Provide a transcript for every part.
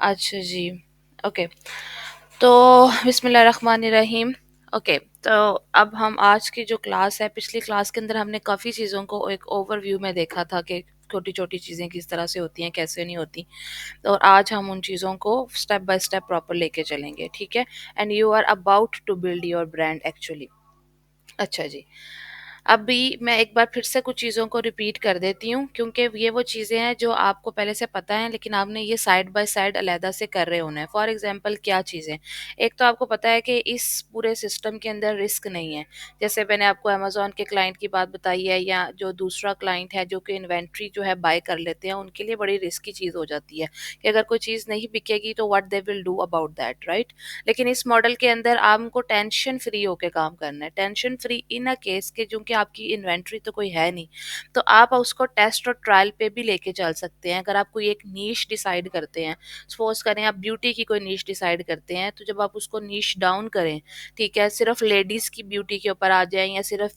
अच्छा जी। ओके। तो बिस्मिल्लाहिर्रहमानिर्रहीम। ओके, तो अब हम आज की जो क्लास है, पिछली क्लास के अंदर हमने काफ़ी चीज़ों को एक ओवरव्यू में देखा था कि छोटी-छोटी चीज़ें किस तरह से होती हैं, कैसे नहीं होती। तो और आज हम उन चीज़ों को स्टेप बाय स्टेप प्रॉपर लेके चलेंगे, ठीक है? And you are about to build your brand actually. अच्छा जी। अभी मैं एक बार फिर से कुछ चीज़ों को रिपीट कर देती हूँ, क्योंकि ये वो चीज़ें हैं जो आपको पहले से पता है, लेकिन आपने ये साइड बाय साइड अलहदा से कर रहे होना है। फॉर एग्ज़ाम्पल क्या चीज़ें? एक तो आपको पता है कि इस पूरे सिस्टम के अंदर रिस्क नहीं है। जैसे मैंने आपको अमेज़न के क्लाइंट की बात बताई है, या जो दूसरा क्लाइंट है जो कि इन्वेंट्री जो है बाय कर लेते हैं, उनके लिए बड़ी रिस्की चीज़ हो जाती है कि अगर कोई चीज़ नहीं बिकेगी तो what they will do about that, right? लेकिन इस मॉडल के अंदर आपको टेंशन फ्री होके काम करना है। Tension free in a case के, चूँकि आपकी इन्वेंटरी तो कोई है नहीं, तो आप उसको टेस्ट और ट्रायल पे भी लेके चल सकते हैं। अगर आप कोई एक नीश डिसाइड करते हैं, सपोज़ करें आप ब्यूटी की कोई नीश डिसाइड करते हैं, तो जब आप उसको नीश डाउन करें, ठीक है, सिर्फ़ लेडीज़ की ब्यूटी के ऊपर आ जाएँ, या सिर्फ़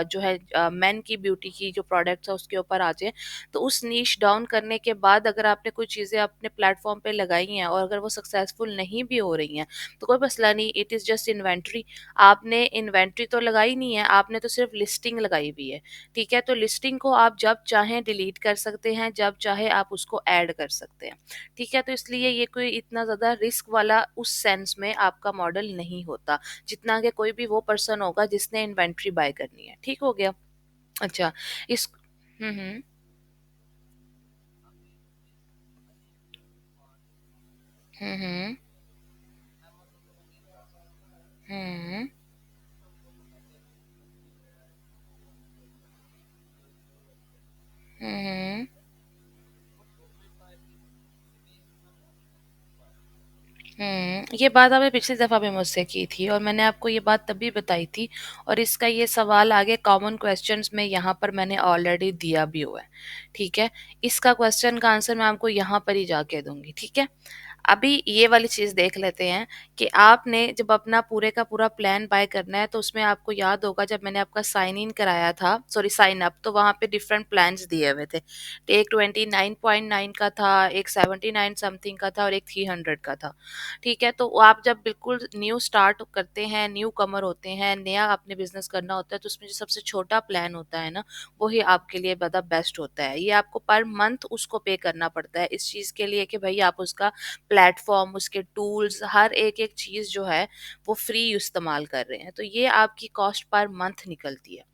जो है मेन की ब्यूटी की जो प्रोडक्ट्स है उसके ऊपर आ जाएँ, तो उस नीश डाउन करने के बाद अगर आपने कोई चीज़ें अपने प्लेटफ़ॉर्म पे लगाई हैं और अगर वो सक्सेसफुल नहीं भी हो रही हैं, तो कोई मसला नहीं, इट इज़ जस्ट इन्वेंटरी। आपने इन्वेंटरी तो लगाई नहीं है, आपने तो सिर्फ लिस्टिंग लगाई हुई है, ठीक है? तो लिस्टिंग को आप जब चाहें डिलीट कर सकते हैं, जब चाहे आप उसको ऐड कर सकते हैं, ठीक है? तो इसलिए ये कोई इतना ज़्यादा रिस्क वाला उस सेंस में आपका मॉडल नहीं होता, जितना कि कोई भी वो पर्सन होगा जिसने इन्वेंटरी बाय करनी है, ठीक हो गया? अच्छा, इस हुँ, हुँ। हुँ, हुँ। हुँ, हुँ, हुँ। ये बात आपने पिछली दफ़ा भी मुझसे की थी और मैंने आपको ये बात तभी बताई थी, और इसका ये सवाल आगे कॉमन क्वेश्चंस में यहाँ पर मैंने ऑलरेडी दिया भी हुआ है, ठीक है? इसका क्वेश्चन का आंसर मैं आपको यहाँ पर ही जाके दूँगी, ठीक है? अभी ये वाली चीज़ देख लेते हैं कि आपने जब अपना पूरे का पूरा प्लान बाय करना है, तो उसमें आपको याद होगा जब मैंने आपका साइन इन कराया था, सॉरी साइन अप, तो वहाँ पे डिफरेंट प्लान्स दिए हुए थे। एक 29.9 का था, एक 79 समथिंग का था और एक 300 का था। ठीक है? तो आप जब बिल्कुल न्यू स्टार्ट करते हैं, न्यू कमर होते हैं, नया आपने बिज़नेस करना होता है, तो उसमें जो सबसे छोटा प्लान होता है ना, वही आपके लिए ज़्यादा बेस्ट होता है। ये आपको पर मंथ उसको पे करना पड़ता है इस चीज़ के लिए कि भई आप उसका प्लेटफ़ॉर्म, उसके टूल्स, हर एक-एक चीज़ जो है वो फ्री इस्तेमाल कर रहे हैं। तो ये आपकी कॉस्ट पर मंथ निकलती है।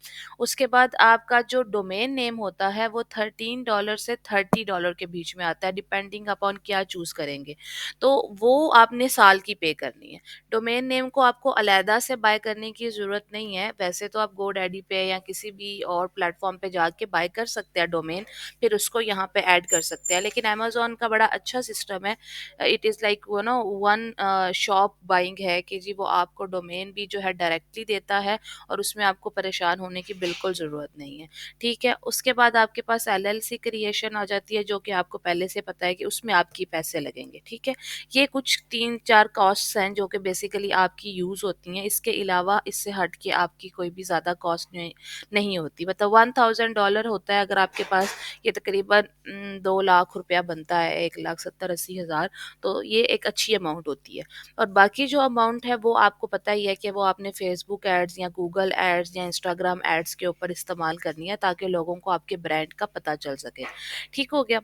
उसके बाद आपका जो डोमेन नेम होता है वो $13 से $30 के बीच में आता है, डिपेंडिंग अपॉन क्या चूज़ करेंगे। तो वो आपने साल की पे करनी है। डोमेन नेम को आपको अलैदा से बाय करने की ज़रूरत नहीं है। वैसे तो आप गोडैडी पे या किसी भी और प्लेटफ़ॉर्म पे जाके बाय कर सकते हैं डोमेन, फिर उसको यहाँ पे ऐड कर सकते हैं। लेकिन अमेज़न का बड़ा अच्छा सिस्टम है। इट इज़ लाइक वो ना वन शॉप बाइंग है कि जी वो आपको डोमेन भी जो है डायरेक्टली देता है, और उसमें आपको परेशान होने की बिल्कुल ज़रूरत नहीं है, ठीक है? उसके बाद आपके पास एलएलसी क्रिएशन आ जाती है, जो कि आपको पहले से पता है कि उसमें आपकी पैसे लगेंगे, ठीक है? ये कुछ 3-4 कॉस्ट्स हैं जो कि बेसिकली आपकी यूज़ होती हैं। इसके अलावा इससे हट के आपकी कोई भी ज़्यादा कॉस्ट नहीं होती। मतलब $1000 होता है अगर आपके पास, ये तकरीबन 2 लाख रुपया बनता है, 1,70,80,000, तो ये एक अच्छी अमाउंट होती है। और बाकी जो अमाउंट है वो आपको पता ही है कि वो आपने फेसबुक एड्स या गूगल एड्स या इंस्टाग्राम एड्स के ऊपर इस्तेमाल करनी है, ताकि लोगों को आपके ब्रांड का पता चल सके। ठीक हो गया?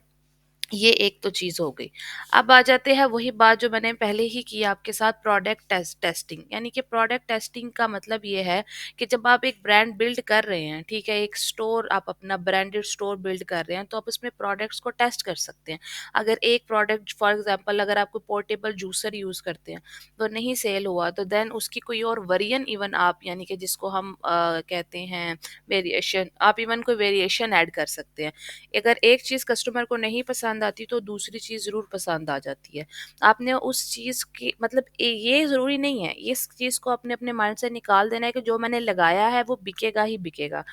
ये एक तो चीज़ हो गई। अब आ जाते हैं वही बात जो मैंने पहले ही की आपके साथ, प्रोडक्ट टेस्टिंग। यानी कि प्रोडक्ट टेस्टिंग का मतलब ये है कि जब आप एक ब्रांड बिल्ड कर रहे हैं, ठीक है? एक स्टोर, आप अपना ब्रांडेड स्टोर बिल्ड कर रहे हैं, तो आप उसमें प्रोडक्ट्स को टेस्ट कर सकते हैं। अगर एक प्रोडक्ट, फॉर एग्ज़ाम्पल अगर आप कोई पोर्टेबल जूसर यूज़ करते हैं, तो नहीं सेल हुआ, तो देन उसकी कोई और वेरिएंट इवन आप, यानी कि जिसको हम कहते हैं वेरिएशन, आप इवन कोई वेरिएशन ऐड कर सकते हैं। अगर एक चीज़ कस्टमर को नहीं पसंद आती, तो दूसरी चीज़ ज़रूर पसंद आ जाती है। आपने उस चीज़ की मतलब ये ज़रूरी नहीं है, इस चीज़ को अपने अपने माइंड से निकाल देना है कि जो मैंने लगाया है वो बिकेगा ही बिकेगा।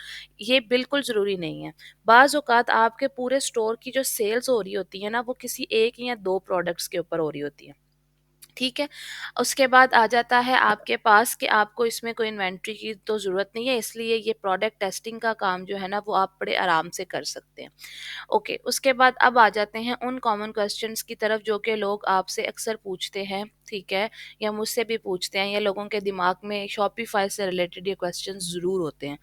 ये बिल्कुल ज़रूरी नहीं है। बाज़ औक़ात आपके पूरे स्टोर की जो सेल्स हो रही होती है ना, वो किसी एक या 2 प्रोडक्ट्स के ऊपर हो रही होती है। ठीक है। उसके बाद आ जाता है आपके पास कि आपको इसमें कोई इन्वेंट्री की तो ज़रूरत नहीं है, इसलिए ये प्रोडक्ट टेस्टिंग का काम जो है ना वो आप बड़े आराम से कर सकते हैं। ओके, उसके बाद अब आ जाते हैं उन कॉमन क्वेश्चंस की तरफ जो कि लोग आपसे अक्सर पूछते हैं, ठीक है? या मुझसे भी पूछते हैं, या लोगों के दिमाग में शॉपिफ़ाई से रिलेटेड ये क्वेश्चंस ज़रूर होते हैं।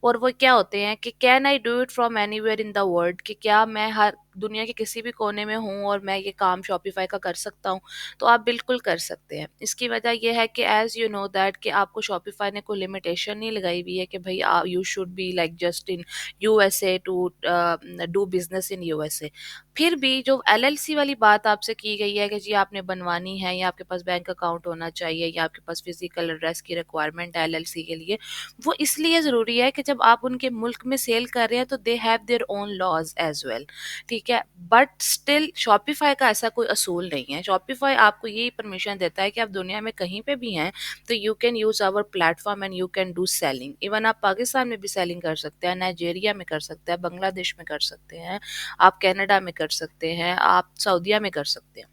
और वो क्या होते हैं कि can I do it from anywhere in the world, कि क्या मैं हर दुनिया के किसी भी कोने में हूँ और मैं ये काम शॉपिफाई का कर सकता हूँ? तो आप बिल्कुल कर सकते हैं। इसकी वजह ये है कि एज़ यू नो दैट कि आपको शॉपिफाई ने कोई लिमिटेशन नहीं लगाई हुई है कि भई you should be like just in USA to do business in USA. फिर भी जो एलएलसी वाली बात आपसे की गई है कि जी आपने बनवानी है, या आपके पास बैंक अकाउंट होना चाहिए, या आपके पास फिजिकल एड्रेस की रिक्वायरमेंट है एलएलसी के लिए, वो इसलिए ज़रूरी है कि जब आप उनके मुल्क में सेल कर रहे हैं तो they have their own laws as well, ठीक है? बट स्टिल शॉपिफाई का ऐसा कोई असूल नहीं है। शॉपिफाई आपको यही परमिशन देता है कि आप दुनिया में कहीं पे भी हैं तो you can use our platform and you can do selling. Even आप पाकिस्तान में भी सेलिंग कर सकते हैं, नाइजीरिया में कर सकते हैं, बांग्लादेश में कर सकते हैं, आप कनाडा में कर सकते हैं, आप सऊदीया में कर सकते हैं।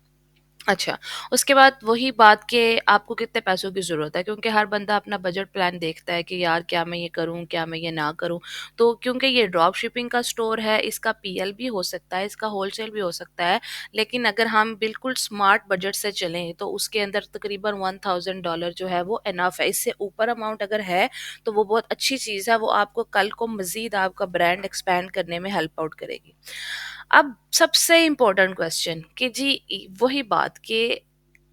अच्छा, उसके बाद वही बात कि आपको कितने पैसों की ज़रूरत है, क्योंकि हर बंदा अपना बजट प्लान देखता है कि यार क्या मैं ये करूँ, क्या मैं ये ना करूँ। तो क्योंकि ये ड्रॉप शिपिंग का स्टोर है, इसका पीएल भी हो सकता है, इसका होलसेल भी हो सकता है। लेकिन अगर हम बिल्कुल स्मार्ट बजट से चलें तो उसके अंदर तकरीबन $1000 जो है वो इनफ है। इससे ऊपर अमाउंट अगर है तो वो बहुत अच्छी चीज़ है, वो आपको कल को मज़ीद आपका ब्रांड एक्सपैंड करने में हेल्प आउट करेगी। अब सबसे इम्पोर्टेंट क्वेश्चन कि जी वही बात कि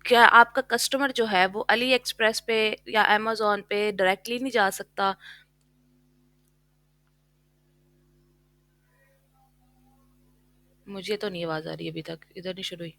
क्या आपका कस्टमर जो है वो अली एक्सप्रेस पे या अमेज़न पे डायरेक्टली नहीं जा सकता? मुझे तो नहीं आवाज़ आ रही अभी तक, इधर नहीं शुरू हुई।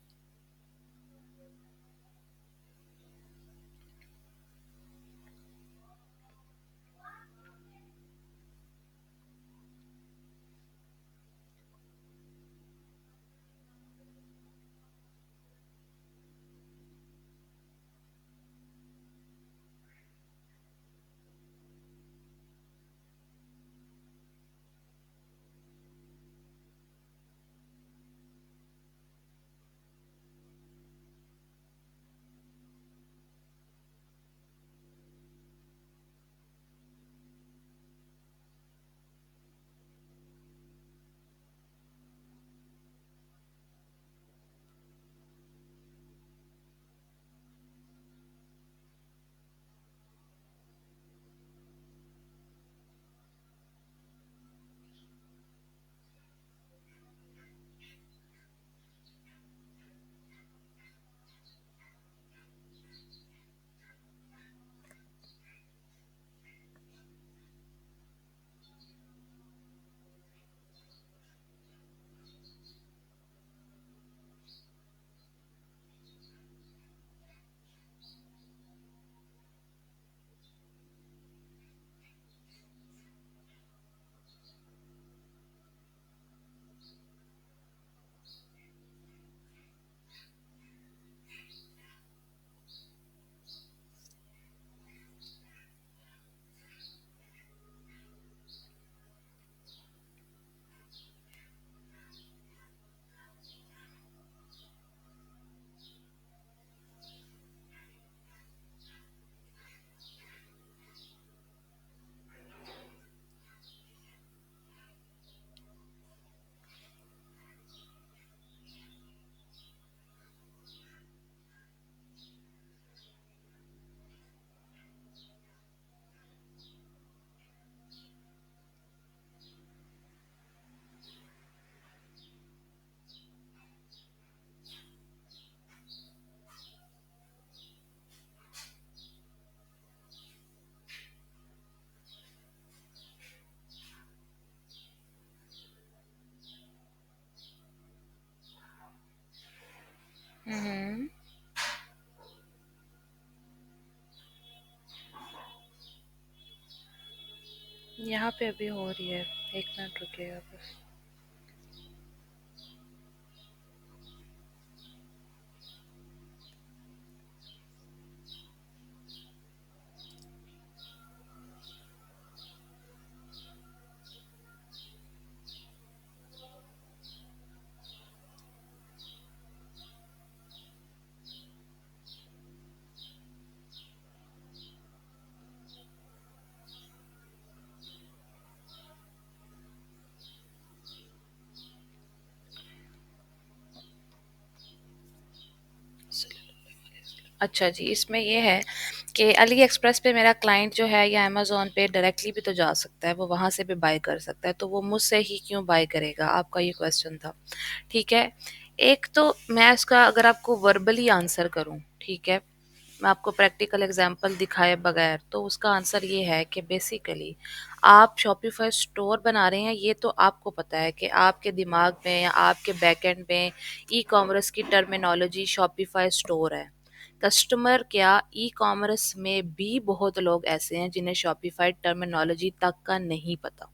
हुँ, यहाँ पे अभी हो रही है। 1 मिनट रुकिएगा बस। अच्छा जी, इसमें ये है कि अली एक्सप्रेस पे मेरा क्लाइंट जो है या अमेज़न पे डायरेक्टली भी तो जा सकता है, वो वहाँ से भी बाय कर सकता है, तो वो मुझसे ही क्यों बाय करेगा? आपका ये क्वेश्चन था, ठीक है? एक तो मैं इसका अगर आपको वर्बली आंसर करूँ, ठीक है? मैं आपको प्रैक्टिकल एग्जांपल दिखाए बगैर, तो उसका आंसर ये है कि बेसिकली आप शॉपिफाई स्टोर बना रहे हैं, ये तो आपको पता है कि आपके दिमाग में या आपके बैकएंड में ई कॉमर्स की टर्मिनोलॉजी शॉपिफाई स्टोर है। कस्टमर क्या, ई कॉमर्स में भी बहुत लोग ऐसे हैं जिन्हें शॉपिफाई टर्मिनोलॉजी तक का नहीं पता।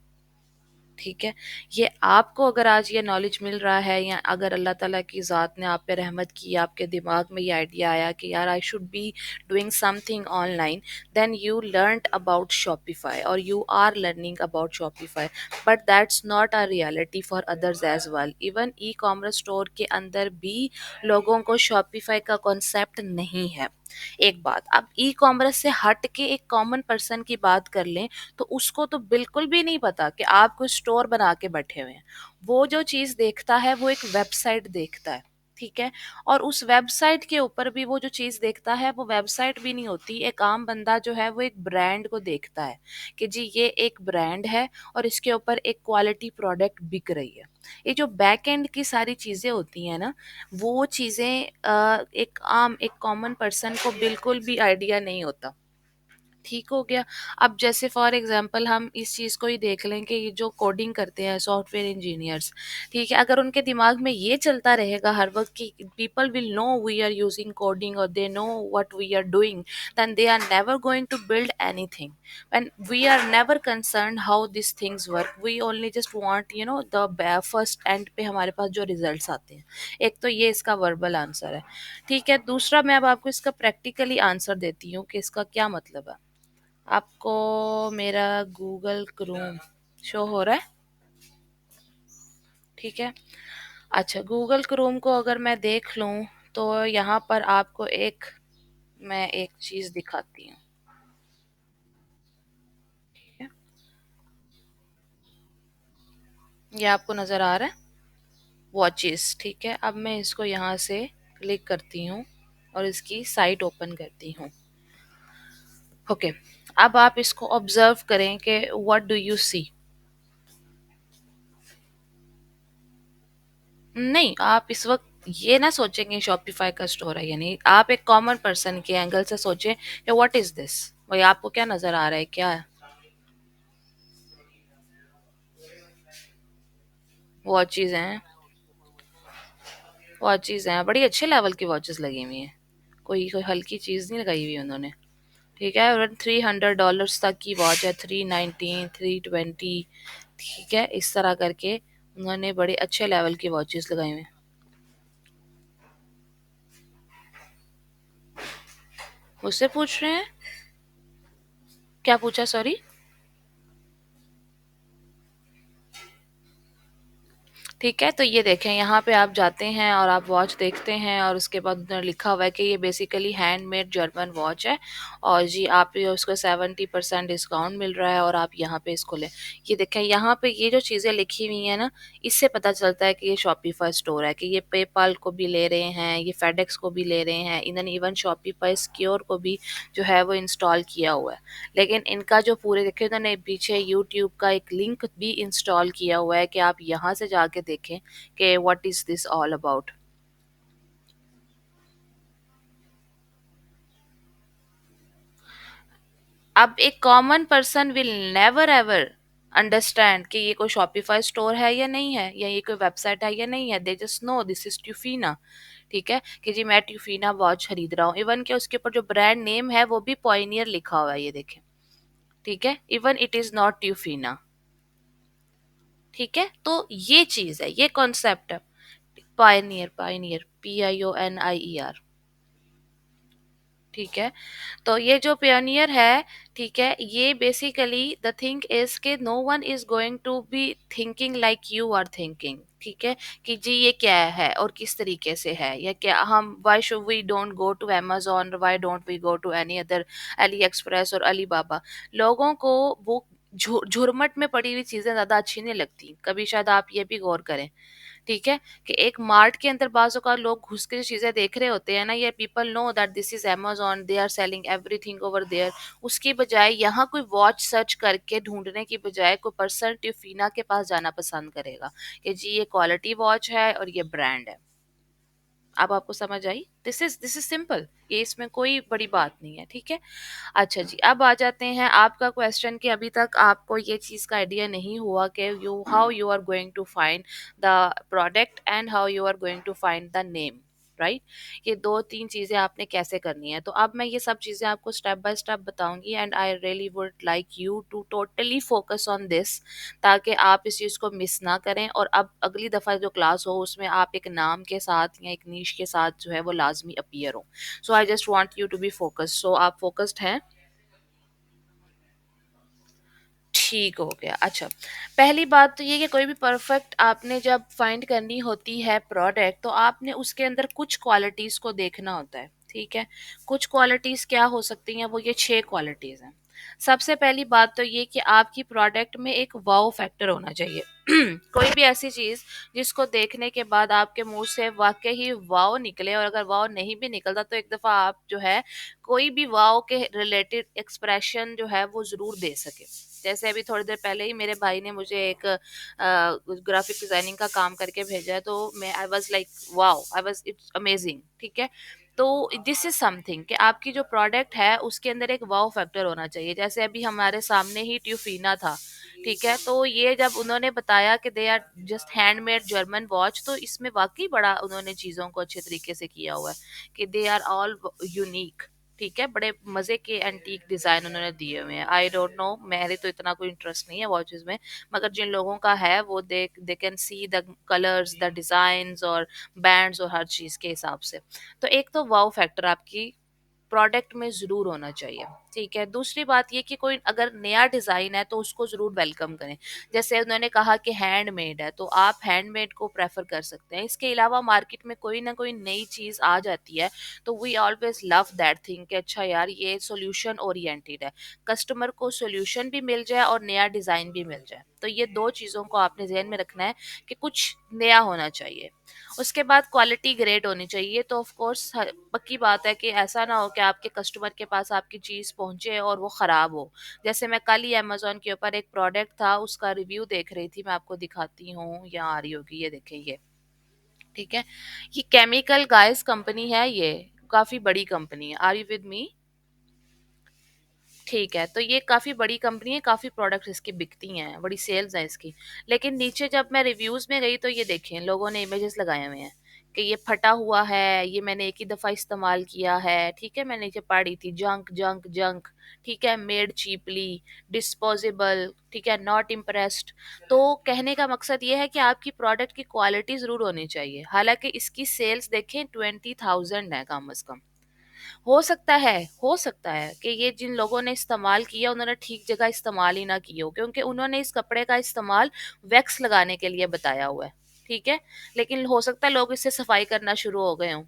ठीक है? ये आपको अगर आज ये नॉलेज मिल रहा है या अगर अल्लाह ताला की ज़ात ने आप पे रहमत की, आपके दिमाग में ये आइडिया आया कि यार I should be doing something online, then you learned about Shopify और you are learning about Shopify, but that's not a reality for others as well. Even e-commerce store के अंदर भी लोगों को शॉपिफाई का कॉन्सेप्ट नहीं है। एक बात, अब ई-कॉमर्स से हट के एक कॉमन पर्सन की बात कर लें, तो उसको तो बिल्कुल भी नहीं पता कि आप कोई स्टोर बना के बैठे हुए हैं। वो जो चीज़ देखता है वो एक वेबसाइट देखता है, ठीक है? और उस वेबसाइट के ऊपर भी वो जो चीज़ देखता है वो वेबसाइट भी नहीं होती। एक आम बंदा जो है वो एक ब्रांड को देखता है कि जी ये एक ब्रांड है और इसके ऊपर एक क्वालिटी प्रोडक्ट बिक रही है। ये जो बैक एंड की सारी चीज़ें होती हैं ना, वो चीज़ें एक कॉमन पर्सन को बिल्कुल भी आइडिया नहीं होता। ठीक हो गया। अब जैसे फॉर एग्जांपल हम इस चीज़ को ही देख लें कि ये जो कोडिंग करते हैं सॉफ्टवेयर इंजीनियर्स, ठीक है? अगर उनके दिमाग में ये चलता रहेगा हर वक़्त कि people will know we are using coding और they know what we are doing, then they are never going to build anything. And we are never concerned how this things work, we only just want the first end पे हमारे पास जो results आते हैं। एक तो ये इसका verbal answer है, ठीक है? दूसरा मैं अब आपको इसका प्रैक्टिकली आंसर देती हूँ कि इसका क्या मतलब है। आपको मेरा गूगल क्रोम शो हो रहा है, ठीक है? अच्छा, गूगल क्रोम को अगर मैं देख लूं तो यहाँ पर आपको मैं एक चीज दिखाती हूँ, ठीक है? ये आपको नजर आ रहा है, वॉचेस, ठीक है? अब मैं इसको यहाँ से क्लिक करती हूँ और इसकी साइट ओपन करती हूँ। ओके, अब आप इसको ऑब्जर्व करें कि व्हाट डू यू सी। नहीं, आप इस वक़्त ये ना सोचें कि शॉपिफ़ाई का स्टोर है या नहीं, आप एक कॉमन पर्सन के एंगल से सोचें कि व्हाट इज़ दिस? वही आपको क्या नज़र आ रहा है, क्या है? वॉचेज़ हैं, वॉचेज़ हैं, बड़ी अच्छे लेवल की वॉचेज़ लगी हुई हैं। कोई हल्की चीज़ नहीं लगाई हुई उन्होंने, ठीक है? और $300 तक की वॉच है, 319, 320, ठीक है? इस तरह करके उन्होंने बड़े अच्छे लेवल की वॉचेज़ लगाई हुई हैं। मुझसे पूछ रहे हैं? क्या पूछा, सॉरी? ठीक है, तो ये देखें, यहाँ पे आप जाते हैं और आप वॉच देखते हैं और उसके बाद उधर लिखा हुआ है कि ये बेसिकली हैंडमेड जर्मन वॉच है और जी आप ये उसको 70% डिस्काउंट मिल रहा है और आप यहाँ पे इसको लें। ये देखें, यहाँ पे ये जो चीज़ें लिखी हुई हैं ना, इससे पता चलता है कि ये शॉपिफाई स्टोर है, कि ये पेपाल को भी ले रहे हैं, ये फेडेक्स को भी ले रहे हैं, इन्होंने इवन शॉपिफाई सिक्योर को भी जो है वो इंस्टॉल किया हुआ है। लेकिन इनका जो पूरे देखिए, उन्होंने पीछे यूट्यूब का एक लिंक भी इंस्टॉल किया हुआ है कि आप यहाँ से जाके देखें कि what is this all about. अब एक common person will never ever understand कि ये कोई शॉपिफाई स्टोर है या नहीं है, या ये कोई वेबसाइट है या नहीं है। They just know this is ट्यूफीना, ठीक है? कि जी मैं ट्यूफीना वॉच खरीद रहा हूँ, इवन के उसके ऊपर जो ब्रांड नेम है वो भी पॉइनियर लिखा हुआ है, ये देखें, ठीक है? इवन इट इज नॉट ट्यूफीना, ठीक है? तो ये चीज है, ये कॉन्सेप्ट है। पायनियर, पायनियर, PIONIER, ठीक है? तो ये जो पियोनियर है, ठीक है, ये बेसिकली द थिंग इज के no one is going to be thinking like you are thinking, ठीक है? कि जी ये क्या है और किस तरीके से है, या क्या हम why should we don't go to amazon, why don't we go to any other AliExpress और अलीबाबा। लोगों को वो झुरमट में पड़ी हुई चीजें ज्यादा अच्छी नहीं लगती, कभी शायद आप ये भी गौर करें, ठीक है? कि एक मार्ट के अंदर बाज़ औक़ात लोग घुस के जो चीज़ें देख रहे होते हैं ना, ये people know that this is Amazon, they are selling everything over there. उसकी बजाय यहाँ कोई वॉच सर्च करके ढूँढने की बजाय कोई पर्सन टिफ़ीना के पास जाना पसंद करेगा कि जी ये क्वालिटी वॉच है और ये ब्रांड है। अब आपको समझ आई? दिस इज़ सिंपल, ये इसमें कोई बड़ी बात नहीं है, ठीक है? अच्छा जी, अब आ जाते हैं आपका क्वेश्चन कि अभी तक आपको ये चीज़ का आइडिया नहीं हुआ कि you how you are going to find the product and how you are going to find the name, right? ये 2-3 चीज़ें आपने कैसे करनी है। तो अब मैं ये सब चीज़ें आपको स्टेप बाय स्टेप बताऊँगी and I really would like you to totally focus on this, ताकि आप इस चीज़ को मिस ना करें और अब अगली दफ़ा जो क्लास हो उसमें आप एक नाम के साथ या एक नीश के साथ जो है वो लाज़मी अपीयर हो। So I just want you to be focused. So आप फोकस्ड हैं? ठीक हो गया। अच्छा, पहली बात तो ये कि कोई भी परफेक्ट आपने जब फाइंड करनी होती है प्रोडक्ट, तो आपने उसके अंदर कुछ क्वालिटीज़ को देखना होता है, ठीक है? कुछ क्वालिटीज़ क्या हो सकती हैं, वो ये 6 क्वालिटीज़ हैं। सबसे पहली बात तो ये कि आपकी प्रोडक्ट में एक वाओ फैक्टर होना चाहिए। कोई भी ऐसी चीज़ जिसको देखने के बाद आपके मुँह से वाक़ई ही वाओ निकले, और अगर वाओ नहीं भी निकलता तो एक दफ़ा आप जो है कोई भी वाओ के रिलेटेड एक्सप्रेशन जो है वो ज़रूर दे सकें। जैसे अभी थोड़ी देर पहले ही मेरे भाई ने मुझे एक ग्राफिक डिजाइनिंग का काम करके भेजा है, तो मैं I was like wow, I was it's amazing, ठीक है? तो दिस इज समथिंग कि आपकी जो प्रोडक्ट है उसके अंदर एक वाओ फैक्टर होना चाहिए। जैसे अभी हमारे सामने ही ट्यूफीना था, ठीक है? तो ये जब उन्होंने बताया कि they are just handmade German watch, तो इसमें वाकई बड़ा उन्होंने चीज़ों को अच्छे तरीके से किया हुआ है कि दे आर ऑल यूनिक, ठीक है? बड़े मज़े के एंटीक डिज़ाइन उन्होंने दिए हुए हैं। आई डोंट नो, मेरे तो इतना कोई इंटरेस्ट नहीं है वॉचेज़ में, मगर जिन लोगों का है वो they can see the colours, the designs और बैंड्स और हर चीज़ के हिसाब से। तो एक तो वाओ फैक्टर आपकी प्रोडक्ट में ज़रूर होना चाहिए, ठीक है? दूसरी बात ये कि कोई अगर नया डिज़ाइन है तो उसको ज़रूर वेलकम करें। जैसे उन्होंने कहा कि हैंडमेड है, तो आप हैंडमेड को प्रेफ़र कर सकते हैं। इसके अलावा मार्केट में कोई ना कोई नई चीज़ आ जाती है, तो we always love that thing कि अच्छा यार ये सॉल्यूशन ओरिएंटेड है। कस्टमर को सॉल्यूशन भी मिल जाए और नया डिज़ाइन भी मिल जाए। तो ये 2 चीज़ों को आपने ज़हन में रखना है कि कुछ नया होना चाहिए। उसके बाद क्वालिटी ग्रेट होनी चाहिए। तो ऑफ कोर्स पक्की बात है कि ऐसा ना हो कि आपके कस्टमर के पास आपकी चीज़ पहुंचे और वो ख़राब हो। जैसे मैं कल ही अमेज़न के ऊपर एक प्रोडक्ट था, उसका रिव्यू देख रही थी, मैं आपको दिखाती हूँ, यहाँ आ रही होगी, ये देखिए ये, ठीक है? ये केमिकल गाइस कंपनी है, ये काफ़ी बड़ी कंपनी है। Are you with me? ठीक है, तो ये काफ़ी बड़ी कंपनी है, काफ़ी प्रोडक्ट्स इसकी बिकती हैं, बड़ी सेल्स है इसकी। लेकिन नीचे जब मैं रिव्यूज़ में गई तो ये देखें, लोगों ने इमेजेस लगाए हुए हैं कि ये फटा हुआ है, ये मैंने एक ही दफ़ा इस्तेमाल किया है, ठीक है? मैं नीचे पढ़ रही थी जंक, जंक, जंक, ठीक है? मेड चीपली, डिस्पोजेबल, ठीक है? Not impressed. तो कहने का मकसद ये है कि आपकी प्रोडक्ट की क्वालिटी ज़रूर होनी चाहिए। हालाँकि इसकी सेल्स देखें 20,000 है कम से कम। हो सकता है कि ये जिन लोगों ने इस्तेमाल किया उन्होंने ठीक जगह इस्तेमाल ही ना किया हो, क्योंकि उन्होंने इस कपड़े का इस्तेमाल वैक्स लगाने के लिए बताया हुआ है, ठीक है? लेकिन हो सकता है लोग इससे सफाई करना शुरू हो गए हों।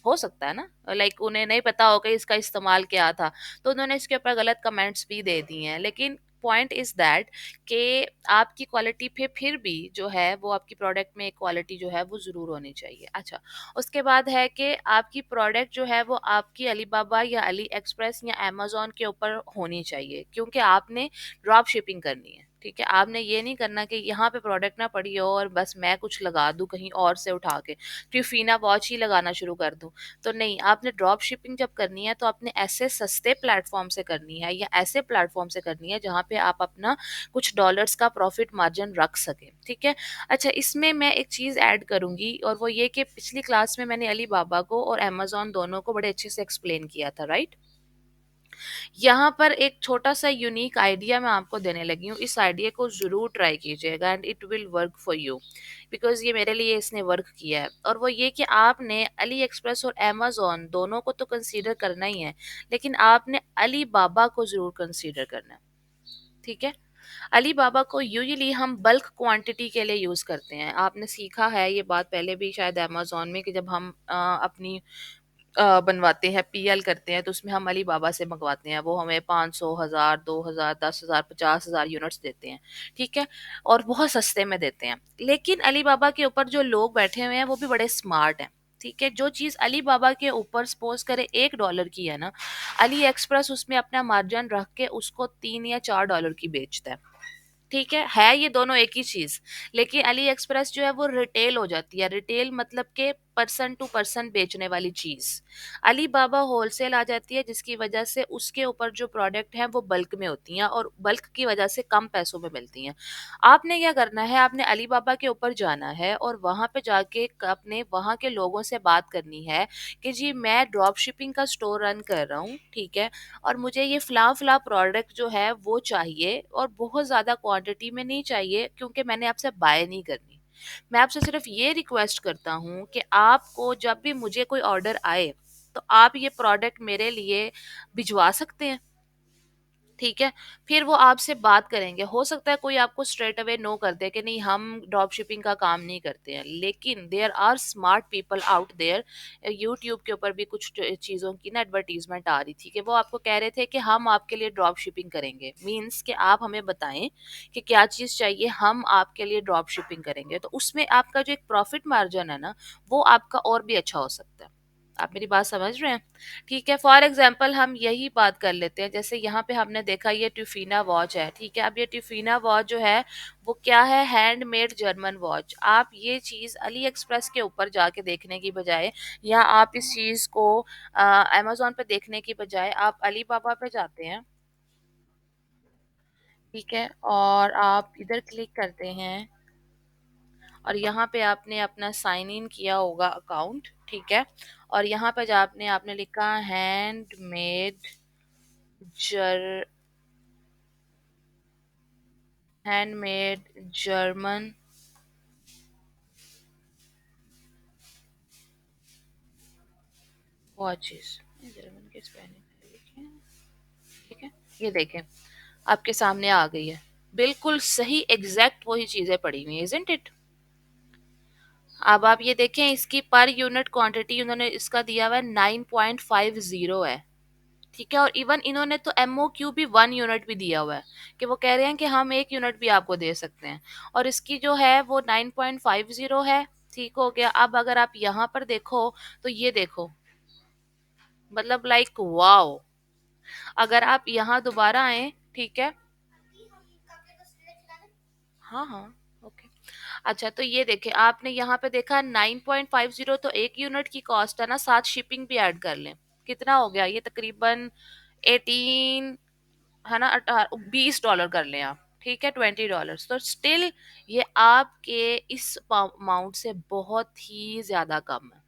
हो सकता है ना, लाइक उन्हें नहीं पता होगा इसका इस्तेमाल क्या था, तो उन्होंने इसके ऊपर गलत कमेंट्स भी दे दिए हैं। लेकिन पॉइंट इज दैट कि आपकी क्वालिटी पे फिर भी जो है वो आपकी प्रोडक्ट में एक क्वालिटी जो है वो ज़रूर होनी चाहिए। अच्छा, उसके बाद है कि आपकी प्रोडक्ट जो है वो आपकी अलीबाबा या अली एक्सप्रेस या अमेज़न के ऊपर होनी चाहिए, क्योंकि आपने ड्रॉप शिपिंग करनी है, ठीक है? आपने ये नहीं करना कि यहाँ पे प्रोडक्ट ना पड़ी हो और बस मैं कुछ लगा दूँ कहीं और से उठा के, ट्यूफीना वॉच ही लगाना शुरू कर दूँ। तो नहीं, आपने ड्रॉप शिपिंग जब करनी है तो आपने ऐसे सस्ते प्लेटफॉर्म से करनी है या ऐसे प्लेटफॉर्म से करनी है जहाँ पे आप अपना कुछ डॉलर्स का प्रॉफिट मार्जिन रख सकें, ठीक है? अच्छा, इसमें मैं एक चीज़ ऐड करूँगी और वो ये कि पिछली क्लास में मैंने अली बाबा को और अमेज़न दोनों को बड़े अच्छे से एक्सप्लेन किया था, राइट? यहाँ पर एक छोटा-सा यूनिक आइडिया मैं आपको देने लगी हूँ। इस आइडिया को ज़रूर ट्राई कीजिएगा and it will work for you, because ये मेरे लिए इसने वर्क किया है। और वो ये कि आपने अली एक्सप्रेस और अमेज़न दोनों को तो कंसीडर करना ही है, लेकिन आपने अली बाबा को ज़रूर कंसीडर करना है, ठीक है? अली बाबा को यूजुअली हम बल्क क्वांटिटी के लिए यूज़ करते हैं। आपने सीखा है ये बात पहले भी शायद अमेज़न में कि जब हम अपनी बनवाते हैं, पीएल करते हैं, तो उसमें हम अली बाबा से मंगवाते हैं। वो हमें 500, 1000, 2000, 10,000, 50,000 यूनिट्स देते हैं, ठीक है? और बहुत सस्ते में देते हैं। लेकिन अली बाबा के ऊपर जो लोग बैठे हुए हैं वो भी बड़े स्मार्ट हैं, ठीक है? जो चीज़ अली बाबा के ऊपर सपोज़ करें $1 की है ना, अली एक्सप्रेस उसमें अपना मार्जिन रख के उसको 3 या $4 की बेचता है, ठीक है ये दोनों एक ही चीज। लेकिन अली एक्सप्रेस जो है वो रिटेल हो जाती है, रिटेल मतलब के पर्सन टू पर्सन बेचने वाली चीज। अली बाबा होलसेल आ जाती है, जिसकी वजह से उसके ऊपर जो प्रोडक्ट हैं वो बल्क में होती हैं और बल्क की वजह से कम पैसों में मिलती हैं। आपने क्या करना है, आपने अली बाबा के ऊपर जाना है और वहां पे जाके अपने वहां के लोगों से बात करनी है कि जी मैं ड्रॉप शिपिंग का स्टोर रन कर रहा हूँ, ठीक है? और मुझे ये फ़लाँ फ़लाँ प्रोडक्ट जो है वो चाहिए और बहुत ज़्यादा क्वांटिटी में नहीं चाहिए, क्योंकि मैंने आपसे बाय नहीं करनी। मैं आपसे सिर्फ़ ये रिक्वेस्ट करता हूँ कि आपको जब भी मुझे कोई ऑर्डर आए, तो आप ये प्रोडक्ट मेरे लिए भिजवा सकते हैं। ठीक है? फिर वो आपसे बात करेंगे। हो सकता है कोई आपको स्ट्रेट अवे नो कर दे कि नहीं हम ड्रॉप शिपिंग का काम नहीं करते हैं। लेकिन there are smart people out there. YouTube के ऊपर भी कुछ चीज़ों की ना एडवर्टाइज़मेंट आ रही थी कि वो आपको कह रहे थे कि हम आपके लिए ड्रॉप शिपिंग करेंगे। मीन्स कि आप हमें बताएँ कि क्या चीज़ चाहिए, हम आपके लिए ड्रॉप शिपिंग करेंगे। तो उसमें आपका जो एक प्रॉफ़िट मार्जिन है ना, वो आपका और भी अच्छा हो सकता है। आप मेरी बात समझ रहे हैं? ठीक है, फॉर एग्जाम्पल हम यही बात कर लेते हैं, जैसे यहाँ पे हमने देखा ये ट्यूफीना वॉच है, ठीक है? अब ये ट्यूफीना वॉच जो है वो क्या है, हैंडमेड जर्मन वॉच। आप ये चीज़ अली एक्सप्रेस के ऊपर जाके देखने की बजाय, या आप इस चीज़ को अमेजोन पे देखने की बजाय आप अली बाबा पे जाते हैं, ठीक है? और आप इधर क्लिक करते हैं और यहाँ पे आपने अपना साइन इन किया होगा अकाउंट, ठीक है? और यहाँ पे जो आपने आपने लिखा हैंडमेड जर हैंडमेड जर्मन वॉचेस। जर्मन की स्पेलिंग लिखें, ठीक है? ये देखें, आपके सामने आ गई है। बिल्कुल सही एग्जैक्ट वही चीजें पड़ी हुई हैं, इजंट इट? अब आप ये देखें, इसकी पर यूनिट क्वांटिटी उन्होंने इसका दिया हुआ है 9.50 है, ठीक है? और इवन इन्होंने तो एमओक्यू भी 1 यूनिट भी दिया हुआ है, कि वो कह रहे हैं कि हम 1 यूनिट भी आपको दे सकते हैं। और इसकी जो है वो 9.50 है, ठीक हो गया। अब अगर आप यहाँ पर देखो, तो ये देखो, मतलब लाइक वाओ। अगर आप यहाँ दोबारा आए, ठीक है? हाँ हाँ, ओके। अच्छा, तो ये देखें, आपने यहाँ पे देखा 9.50, तो 1 यूनिट की कॉस्ट है ना, साथ शिपिंग भी ऐड कर लें, कितना हो गया ये? तकरीबन 18, है ना, $20 कर लें आप, ठीक है? $20, तो स्टिल ये आपके इस अमाउंट से बहुत ही ज्यादा कम है,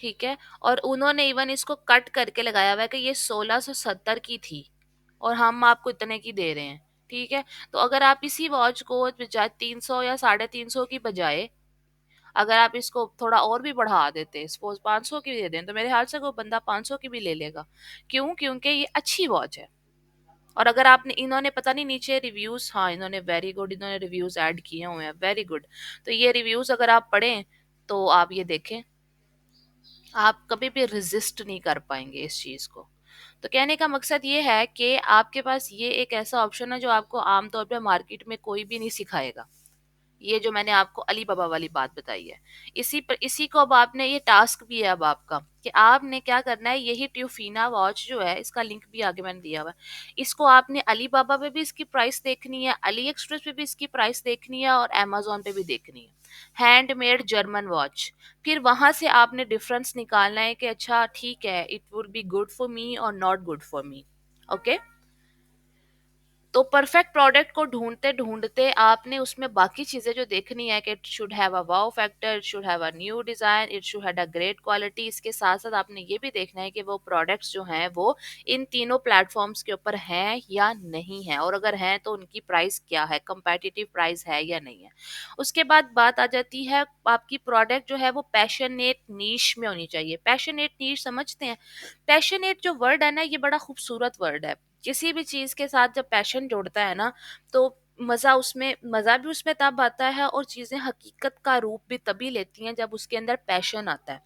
ठीक है? और उन्होंने इवन इसको कट करके लगाया हुआ है कि ये 1670 की थी और हम आपको इतने की दे रहे हैं, ठीक है? तो अगर आप इसी वॉच को बजाय 300 या 350 की बजाय, अगर आप इसको थोड़ा और भी बढ़ा देते, सपोज 500 की दे दें, तो मेरे ख्याल से कोई बंदा 500 की भी ले लेगा। क्यों? क्योंकि ये अच्छी वॉच है। और अगर आपने, इन्होंने पता नहीं नीचे रिव्यूज, हाँ इन्होंने वेरी गुड, इन्होंने रिव्यूज ऐड किए हुए हैं, वेरी गुड। तो ये रिव्यूज अगर आप पढ़ें, तो आप ये देखें, आप कभी भी रेजिस्ट नहीं कर पाएंगे इस चीज को। तो कहने का मकसद ये है कि आपके पास ये एक ऐसा ऑप्शन है जो आपको आमतौर पे मार्केट में कोई भी नहीं सिखाएगा। ये जो मैंने आपको अली बाबा वाली बात बताई है, इसी पर, इसी को अब आपने, ये टास्क भी है अब आपका, कि आपने क्या करना है, यही ट्यूफीना वॉच जो है, इसका लिंक भी आगे मैंने दिया हुआ है, इसको आपने अली बाबा पे भी इसकी प्राइस देखनी है, अली एक्सप्रेस पे भी इसकी प्राइस देखनी है, और अमेजोन पे भी देखनी है, हैंडमेड जर्मन वॉच। फिर वहां से आपने डिफरेंस निकालना है कि अच्छा ठीक है, it would be good for me और not good for me. Okay? तो परफेक्ट प्रोडक्ट को ढूंढते ढूंढते आपने उसमें बाकी चीजें जो देखनी है, कि it should have a wow factor, it should have a new design, it should have a great quality. इसके साथ साथ आपने ये भी देखना है कि वो प्रोडक्ट्स जो हैं वो इन तीनों प्लेटफॉर्म्स के ऊपर हैं या नहीं है, और अगर हैं तो उनकी प्राइस क्या है, कंपेटिटिव प्राइस है या नहीं है। उसके बाद बात आ जाती है, आपकी प्रोडक्ट जो है वो पैशनेट नीश में होनी चाहिए। पैशनेट नीश समझते हैं? पैशनेट जो वर्ड है ना, ये बड़ा खूबसूरत वर्ड है। किसी भी चीज के साथ जब पैशन जुड़ता है ना, तो मजा भी उसमें तब आता है, और चीजें हकीकत का रूप भी तभी लेती हैं जब उसके अंदर पैशन आता है।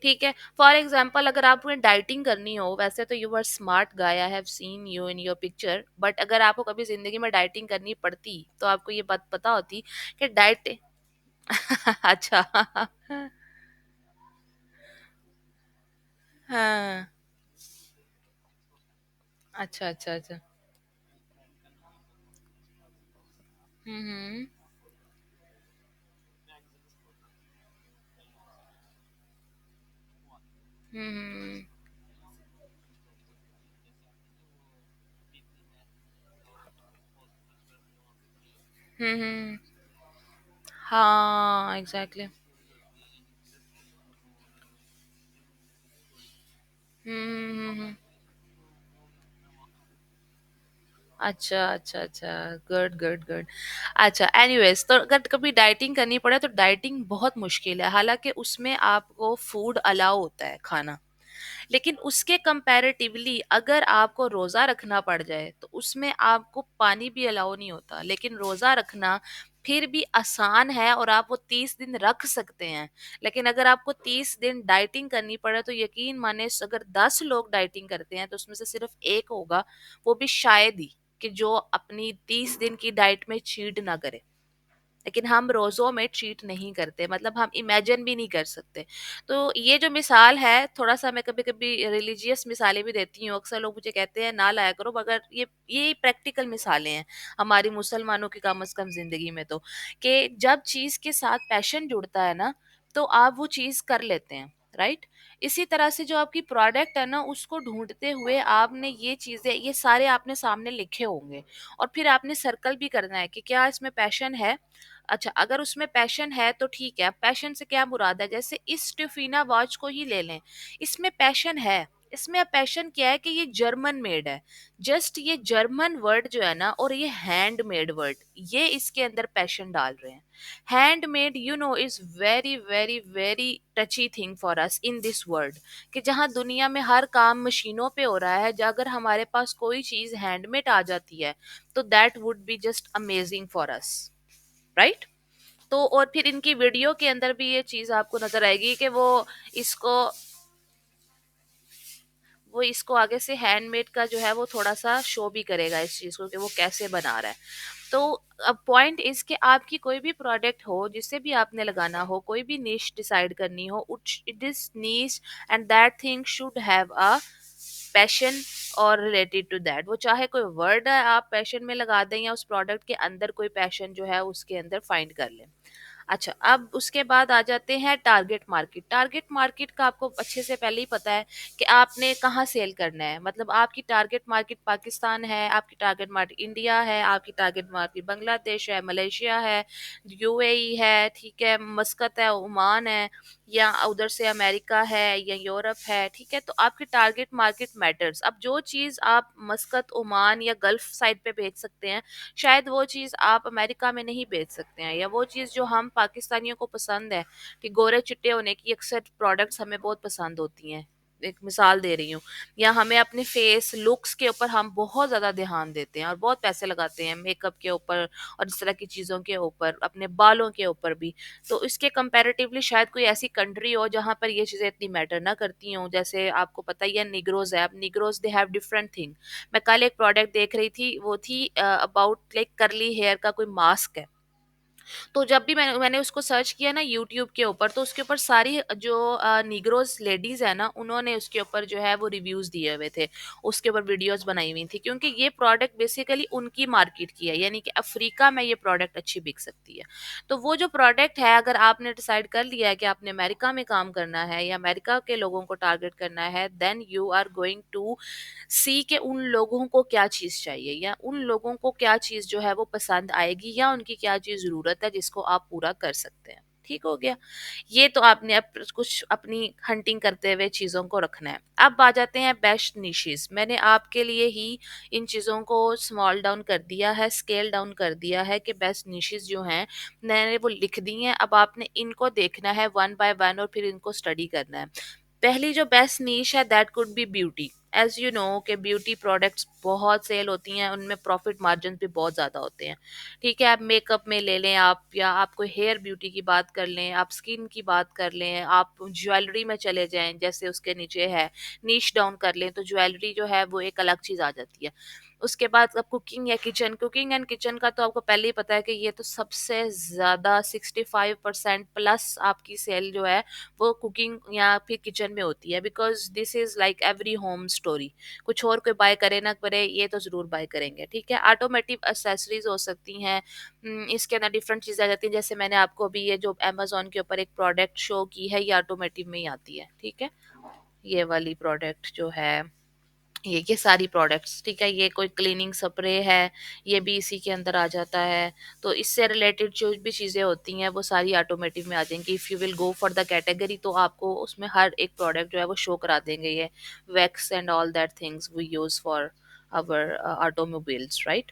ठीक है। फॉर एग्जाम्पल अगर आपको डाइटिंग करनी हो, वैसे तो you are smart guy, I have seen you in your picture, but अगर आपको कभी जिंदगी में डाइटिंग करनी पड़ती तो आपको ये बात पता होती कि डाइट अच्छा हाँ, अच्छा अच्छा अच्छा। हम्म हम्म हम्म, हाँ एग्जैक्टली। हम्म, अच्छा अच्छा अच्छा, गुड गुड गुड। अच्छा एनीवेज, तो अगर कभी डाइटिंग करनी पड़े तो डाइटिंग बहुत मुश्किल है, हालांकि उसमें आपको फूड अलाउ होता है खाना, लेकिन उसके कंपैरेटिवली अगर आपको रोजा रखना पड़ जाए तो उसमें आपको पानी भी अलाउ नहीं होता, लेकिन रोजा रखना फिर भी आसान है और आप वो 30 दिन रख सकते हैं। लेकिन अगर आपको 30 दिन डाइटिंग करनी पड़े तो यकीन माने, अगर 10 लोग डाइटिंग करते हैं तो उसमें से सिर्फ एक होगा, वो भी शायद ही, कि जो अपनी 30 दिन की डाइट में चीट ना करे। लेकिन हम रोज़ों में चीट नहीं करते, मतलब हम इमेजिन भी नहीं कर सकते। तो ये जो मिसाल है, थोड़ा-सा मैं कभी-कभी रिलीजियस मिसालें भी देती हूँ। अक्सर लोग मुझे कहते हैं ना लाया करो, मगर ये प्रैक्टिकल मिसालें हैं हमारी मुसलमानों की कम से कम ज़िंदगी में तो, कि जब चीज़ के साथ पैशन जुड़ता है ना, तो आप वो चीज़ कर लेते हैं, राइट? इसी तरह से जो आपकी प्रोडक्ट है ना, उसको ढूँढते हुए आपने ये चीज़ें, ये सारे आपने सामने लिखे होंगे और फिर आपने सर्कल भी करना है कि क्या इसमें पैशन है? अच्छा, अगर उसमें पैशन है तो ठीक है। पैशन से क्या मुराद है? जैसे इस टिफिना वॉच को ही ले लें, इसमें पैशन है। इसमें अब पैशन क्या है कि ये जर्मन मेड है। जस्ट ये जर्मन वर्ड जो है ना, और ये हैंडमेड वर्ड, ये इसके अंदर पैशन डाल रहे हैं। Handmade you know is very very very टची thing for us in this world, कि जहाँ दुनिया में हर काम मशीनों पे हो रहा है, अगर हमारे पास कोई चीज हैंडमेड आ जाती है तो that would be just amazing for us, right? तो और फिर इनकी वीडियो के अंदर भी ये चीज आपको नजर आएगी कि इसको इसको आगे से हैंडमेड का जो है वो थोड़ा सा शो भी करेगा इस चीज को कि वो कैसे बना रहा है। तो अब पॉइंट इज कि आपकी कोई भी प्रोडक्ट हो, जिसे भी आपने लगाना हो, कोई भी निश डिसाइड करनी हो, इट इज निश and that thing should have a passion और रिलेटेड टू दैट। वो चाहे कोई वर्ड है आप पैशन में लगा दें, या उस प्रोडक्ट के अंदर कोई पैशन जो है उसके अंदर फाइंड कर लें। अच्छा, अब उसके बाद आ जाते हैं टारगेट मार्केट। टारगेट मार्केट का आपको अच्छे से पहले ही पता है कि आपने कहाँ सेल करना है। मतलब आपकी टारगेट मार्केट पाकिस्तान है, आपकी टारगेट मार्केट इंडिया है, आपकी टारगेट मार्केट बांग्लादेश है, मलेशिया है, यूएई है, ठीक है, मस्कत है, ओमान है, या उधर से अमेरिका है या यूरोप है, ठीक है। तो आपकी टारगेट मार्केट मैटर्स। अब जो चीज़ आप मस्कत, ओमान या गल्फ साइड पे बेच सकते हैं, शायद वो चीज़ आप अमेरिका में नहीं बेच सकते हैं, या वो चीज़ जो हम पाकिस्तानियों को पसंद है कि गोरे चिट्टे होने की अक्सर प्रोडक्ट्स हमें बहुत पसंद होती हैं, एक मिसाल दे रही हूँ, या हमें अपने फेस लुक्स के ऊपर हम बहुत ज़्यादा ध्यान देते हैं और बहुत पैसे लगाते हैं मेकअप के ऊपर और इस तरह की चीज़ों के ऊपर, अपने बालों के ऊपर भी। तो इसके कंपैरेटिवली शायद कोई ऐसी कंट्री हो जहाँ पर ये चीज़ें इतनी मैटर ना करती हों। जैसे आपको पता ही है निग्रोज है, अब Negroes they have different thing. मैं कल एक प्रोडक्ट देख रही थी, वो थी अबाउट लाइक करली हेयर का कोई मास्क है। तो जब भी मैंने उसको सर्च किया ना यूट्यूब के ऊपर, तो उसके ऊपर सारी जो निग्रोज लेडीज है ना, उन्होंने उसके ऊपर जो है वो रिव्यूज दिए हुए थे, उसके ऊपर वीडियोस बनाई हुई थी, क्योंकि ये प्रोडक्ट बेसिकली उनकी मार्केट की है, यानी कि अफ्रीका में ये प्रोडक्ट अच्छी बिक सकती है। तो वो जो प्रोडक्ट है, अगर आपने डिसाइड कर लिया है कि आपने अमेरिका में काम करना है या अमेरिका के लोगों को टारगेट करना है, then you are going to see के उन लोगों को क्या चीज़ चाहिए, या उन लोगों को क्या चीज़ जो है वो पसंद आएगी, या उनकी क्या चीज़ ज़रूरत है जिसको आप पूरा कर सकते हैं। ठीक हो गया? ये तो आपने कुछ अपनी हंटिंग करते हुए चीज़ों को रखना है। अब आ जाते हैं बेस्ट निशेज़। मैंने आपके लिए ही इन चीज़ों को स्मॉल डाउन कर दिया है, स्केल डाउन कर दिया है कि बेस्ट निशेज़ जो हैं, मैंने वो लिख दी हैं। अब आपने इनको देखना है वन बाय वन और फिर इनको स्टडी करना है। पहली जो बेस्ट नीश है that could be beauty, as you know कि ब्यूटी प्रोडक्ट्स बहुत सेल होती हैं, उनमें प्रॉफिट मार्जिन भी बहुत ज़्यादा होते हैं। ठीक है, आप मेकअप में ले लें आप, या आप कोई हेयर ब्यूटी की बात कर लें, आप स्किन की बात कर लें, आप ज्वेलरी में चले जाएं, जैसे उसके नीचे है नीश डाउन कर लें, तो ज्वेलरी जो है वो एक अलग चीज़ आ जाती है। उसके बाद अब कुकिंग या किचन, कुकिंग एंड किचन का तो आपको पहले ही पता है कि ये तो सबसे ज़्यादा 65% प्लस आपकी सेल जो है वो कुकिंग या फिर किचन में होती है, because this is like every home story. कुछ और कोई बाय करे ना करे, ये तो जरूर बाय करेंगे। ठीक है, ऑटोमेटिव एसेसरीज हो सकती हैं। इसके अंदर डिफरेंट चीजें आ जाती हैं, जैसे मैंने आपको अभी ये जो अमेजोन के ऊपर एक प्रोडक्ट शो की है, ये ऑटोमेटिव में ही आती है। ठीक है, ये वाली प्रोडक्ट जो है, ये सारी प्रोडक्ट्स, ठीक है, ये कोई क्लीनिंग स्प्रे है, ये भी इसी के अंदर आ जाता है। तो इससे रिलेटेड जो भी चीज़ें होती हैं वो सारी ऑटोमेटिव में आ जाएंगी। If you will go for the category, तो आपको उसमें हर एक प्रोडक्ट जो है वो शो करा देंगे, ये wax and all that things we use for our automobiles, right.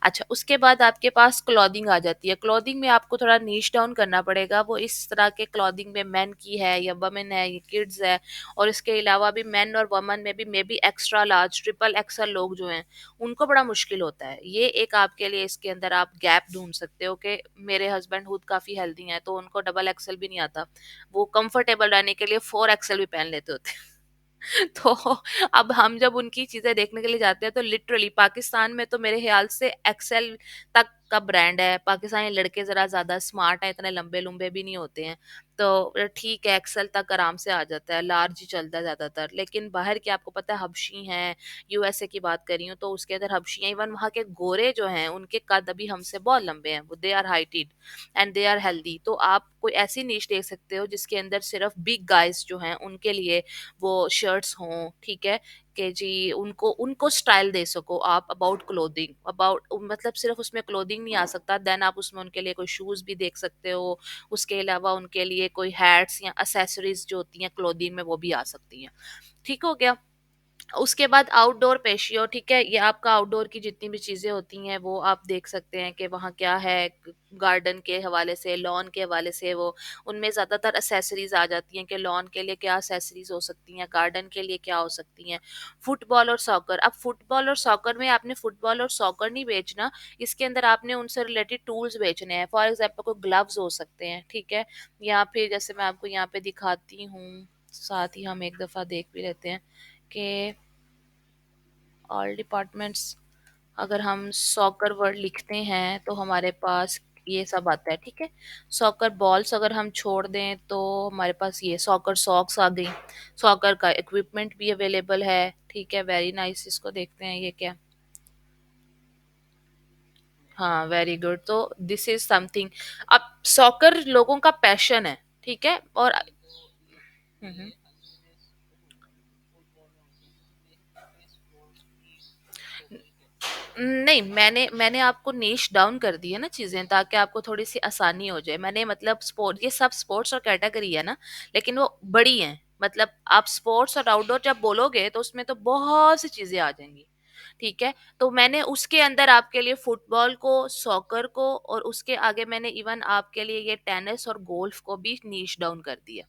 अच्छा, उसके बाद आपके पास क्लॉथिंग आ जाती है। क्लॉथिंग में आपको थोड़ा नीश डाउन करना पड़ेगा, वो इस तरह के क्लॉथिंग में मेन की है या वमेन है या किड्स है, और इसके अलावा भी मेन और वमन में भी may be extra large triple axle लोग जो हैं उनको बड़ा मुश्किल होता है। ये एक आपके लिए इसके अंदर आप गैप ढूंढ सकते हो कि मेरे हस्बैंड खुद काफ़ी हेल्दी हैं, तो उनको डबल एक्सल भी नहीं आता, वो कंफर्टेबल रहने के लिए 4 एक्सल भी पहन लेते होते हैं। तो अब हम जब उनकी चीजें देखने के लिए जाते हैं, तो लिटरली पाकिस्तान में तो मेरे ख्याल से एक्सेल तक का ब्रांड है। पाकिस्तानी लड़के जरा ज्यादा स्मार्ट हैं, इतने लंबे लंबे भी नहीं होते हैं, तो ठीक है, एक्सेल तक आराम से आ जाता है, लार्ज ही चलता है ज्यादातर। लेकिन बाहर की आपको पता है, हबशी हैं, यूएसए की बात कर रही हूँ, तो उसके अंदर हबशी हैं, इवन वहाँ के गोरे जो हैं उनके कद अभी हमसे बहुत लंबे हैं, वो they are heighted and they are healthy. तो आप कोई ऐसी नीश देख सकते हो जिसके अंदर सिर्फ बिग गाइज जो हैं उनके लिए वो शर्ट्स हों। ठीक है, कि जी उनको उनको स्टाइल दे सको आप अबाउट क्लोथिंग, अबाउट मतलब सिर्फ उसमें क्लोथिंग नहीं आ सकता, देन आप उसमें उनके लिए कोई शूज भी देख सकते हो। उसके अलावा उनके लिए कोई हैट्स या एसेसरीज जो होती हैं क्लोथिंग में, वो भी आ सकती हैं। ठीक हो गया। उसके बाद आउटडोर पेशियो, ठीक है, ये आपका आउटडोर की जितनी भी चीजें होती हैं वो आप देख सकते हैं कि वहाँ क्या है। गार्डन के हवाले से, लॉन के हवाले से, वो उनमें ज्यादातर एसेसरीज आ जाती हैं कि लॉन के लिए क्या एसेसरीज हो सकती हैं, गार्डन के लिए क्या हो सकती हैं। फुटबॉल और सॉकर, अब फुटबॉल और सॉकर में आपने फुटबॉल और सॉकर नहीं बेचना, इसके अंदर आपने उनसे रिलेटेड टूल्स बेचने हैं। फॉर एग्जाम्पल कोई ग्लव्स हो सकते हैं, ठीक है, या फिर जैसे मैं आपको यहाँ पे दिखाती हूँ, साथ ही हम एक दफा देख भी लेते हैं कि ऑल डिपार्टमेंट्स, अगर हम सॉकर वर्ड लिखते हैं तो हमारे पास ये सब आता है। ठीक है, सॉकर बॉल्स अगर हम छोड़ दें तो हमारे पास ये सॉकर सॉक्स आ गई। सॉकर का इक्विपमेंट भी अवेलेबल है। ठीक है, वेरी नाइस, इसको देखते हैं ये क्या। हाँ, वेरी गुड। तो दिस इज समथिंग, अब सॉकर लोगों का पैशन है। ठीक है, और हम्म, नहीं, मैंने मैंने आपको नीश डाउन कर दी है ना चीजें, ताकि आपको थोड़ी सी आसानी हो जाए। मैंने मतलब स्पोर्ट, ये सब स्पोर्ट्स और कैटेगरी है ना, लेकिन वो बड़ी हैं। मतलब आप स्पोर्ट्स और आउटडोर जब बोलोगे तो उसमें तो बहुत सी चीजें आ जाएंगी। ठीक है, तो मैंने उसके अंदर आपके लिए फुटबॉल को, सॉकर को, और उसके आगे मैंने इवन आपके लिए ये टेनिस और गोल्फ को भी नीश डाउन कर दिया।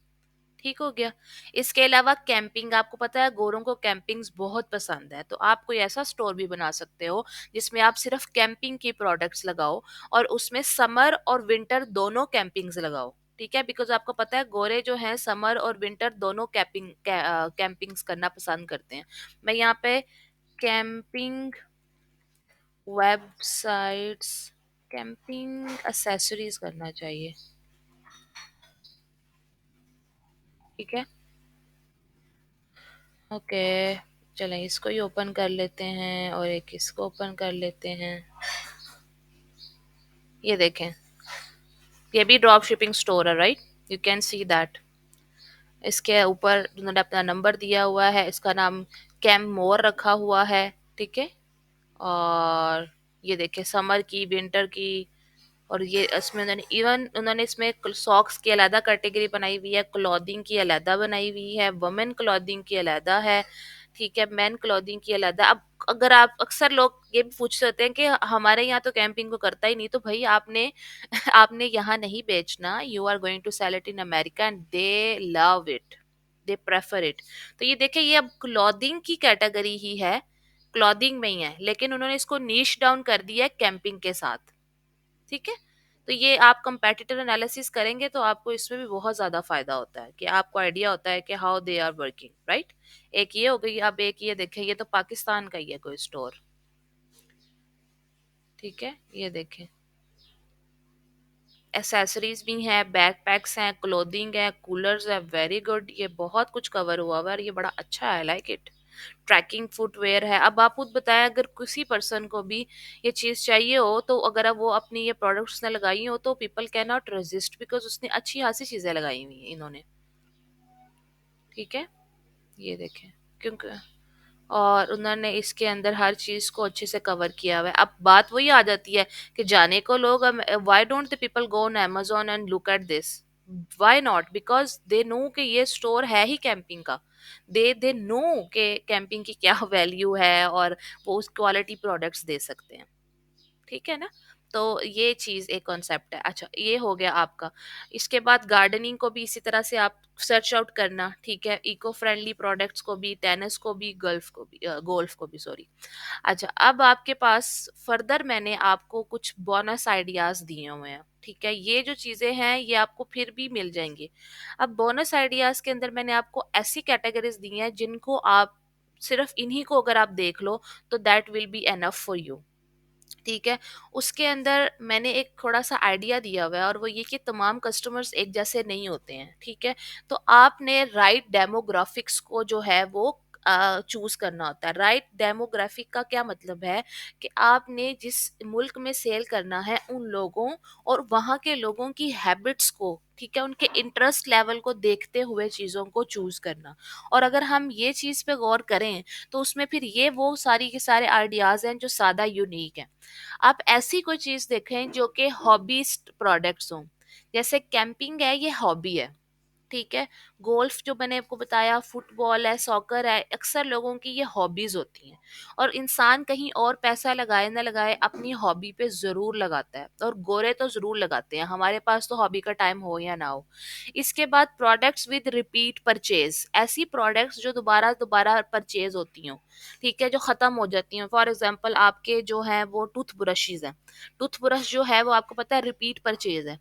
ठीक हो गया। इसके अलावा कैंपिंग, आपको पता है गोरों को कैंपिंग्स बहुत पसंद है, तो आप कोई ऐसा स्टोर भी बना सकते हो जिसमें आप सिर्फ कैंपिंग की प्रोडक्ट्स लगाओ, और उसमें समर और विंटर दोनों कैंपिंग्स लगाओ। ठीक है, बिकॉज आपको पता है गोरे जो हैं समर और विंटर दोनों कैंपिंग्स करना पसंद करते हैं। मैं यहाँ पे कैंपिंग वेबसाइट्स, कैंपिंग एसेसरीज करना चाहिए। ठीक है, ओके, चलें इसको ही ओपन कर लेते हैं और एक इसको ओपन कर लेते हैं। ये देखें, ये भी ड्रॉप शिपिंग स्टोर है, right. You can see that इसके ऊपर उन्होंने अपना नंबर दिया हुआ है, इसका नाम कैम मोर रखा हुआ है। ठीक है, और ये देखें समर की, विंटर की, और ये इसमें उन्होंने इवन उन्होंने इसमें सॉक्स की अलग कैटेगरी बनाई हुई है, क्लॉथिंग की अलग बनाई हुई है, वुमेन क्लॉथिंग की अलग है। ठीक है, मेन क्लॉथिंग की अलग। अब अगर आप, अक्सर लोग ये भी पूछते होते हैं कि हमारे यहाँ तो कैंपिंग को करता ही नहीं, तो भाई आपने आपने यहाँ नहीं बेचना, you are going to sell it in America and they love it. They prefer it. तो ये देखिए, ये अब क्लॉथिंग की कैटेगरी ही है, क्लॉथिंग में ही है, लेकिन उन्होंने इसको नीश डाउन कर दिया है कैंपिंग के साथ। ठीक है। तो ये आप कंपेटिटिव एनालिसिस करेंगे तो आपको इसमें भी बहुत ज्यादा फायदा होता है कि आपको आइडिया होता है कि how they are working, right. एक ये हो गई। अब एक ये देखें, ये तो पाकिस्तान का ही है कोई स्टोर। ठीक है, ये देखें, एसेसरीज भी हैं, बैकपैक्स हैं, क्लोथिंग है, कूलर्स है, वेरी गुड, ये बहुत कुछ कवर हुआ हुआ है और ये बड़ा अच्छा है, लाइक इट। ट्रैकिंग फुटवेयर है। अब आप खुद बताएं, अगर किसी पर्सन को भी ये चीज चाहिए हो तो अगर अब वो अपनी ये प्रोडक्ट्स ने लगाई हो तो people can not resist, because उसने अच्छी खासी चीजें लगाई हुई हैं इन्होंने। ठीक है, ये देखें, क्योंकि और उन्होंने इसके अंदर हर चीज को अच्छे से कवर किया हुआ है। अब बात वही आ जाती है कि जाने को लोग, why don't the people go on Amazon and look at this? Why not? Because they know कि ये स्टोर है ही कैंपिंग का। दे नो कि कैंपिंग की क्या वैल्यू है और वो उस क्वालिटी प्रोडक्ट्स दे सकते हैं। ठीक है ना। तो ये चीज एक कॉन्सेप्ट है। अच्छा, ये हो गया आपका। इसके बाद गार्डनिंग को भी इसी तरह से आप सर्च आउट करना। ठीक है, इको फ्रेंडली प्रोडक्ट्स को भी, टेनिस को भी, गोल्फ को भी, सॉरी। अच्छा, अब आपके पास फर्दर मैंने आपको कुछ बोनस आइडियाज दिए हुए हैं। ठीक है, ये जो चीजें हैं ये आपको फिर भी मिल जाएंगी। अब बोनस आइडियाज के अंदर मैंने आपको ऐसी कैटेगरीज दी हैं जिनको आप सिर्फ इन्हीं को अगर आप देख लो तो that will be enough for you. ठीक है। उसके अंदर मैंने एक थोड़ा सा आइडिया दिया हुआ है और वो ये कि तमाम कस्टमर्स एक जैसे नहीं होते हैं। ठीक है। तो आपने राइट डेमोग्राफिक्स को जो है वो चूज करना होता है। राइट डेमोग्राफिक का क्या मतलब है कि आपने जिस मुल्क में सेल करना है उन लोगों और वहाँ के लोगों की हैबिट्स को, ठीक है, उनके इंटरेस्ट लेवल को देखते हुए चीज़ों को चूज करना। और अगर हम ये चीज़ पे गौर करें तो उसमें फिर ये वो सारी के सारे आइडियाज हैं जो सादा यूनिक हैं। आप ऐसी कोई चीज देखें जो कि हॉबीस्ट प्रोडक्ट्स हों। जैसे कैंपिंग है, ये हॉबी है। ठीक है। गोल्फ जो मैंने आपको बताया, फुटबॉल है, सॉकर है, अक्सर लोगों की ये हॉबीज होती हैं। और इंसान कहीं और पैसा लगाए ना लगाए अपनी हॉबी पे जरूर लगाता है, और गोरे तो जरूर लगाते हैं, हमारे पास तो हॉबी का टाइम हो या ना हो। इसके बाद प्रोडक्ट्स विद रिपीट परचेज, ऐसी प्रोडक्ट्स जो दोबारा दोबारा परचेज होती हों। ठीक है, जो खत्म हो जाती हैं। फॉर एग्जाम्पल आपके जो है वो टूथ ब्रशेज हैं। टूथ ब्रश जो है वो आपको पता है रिपीट परचेज है।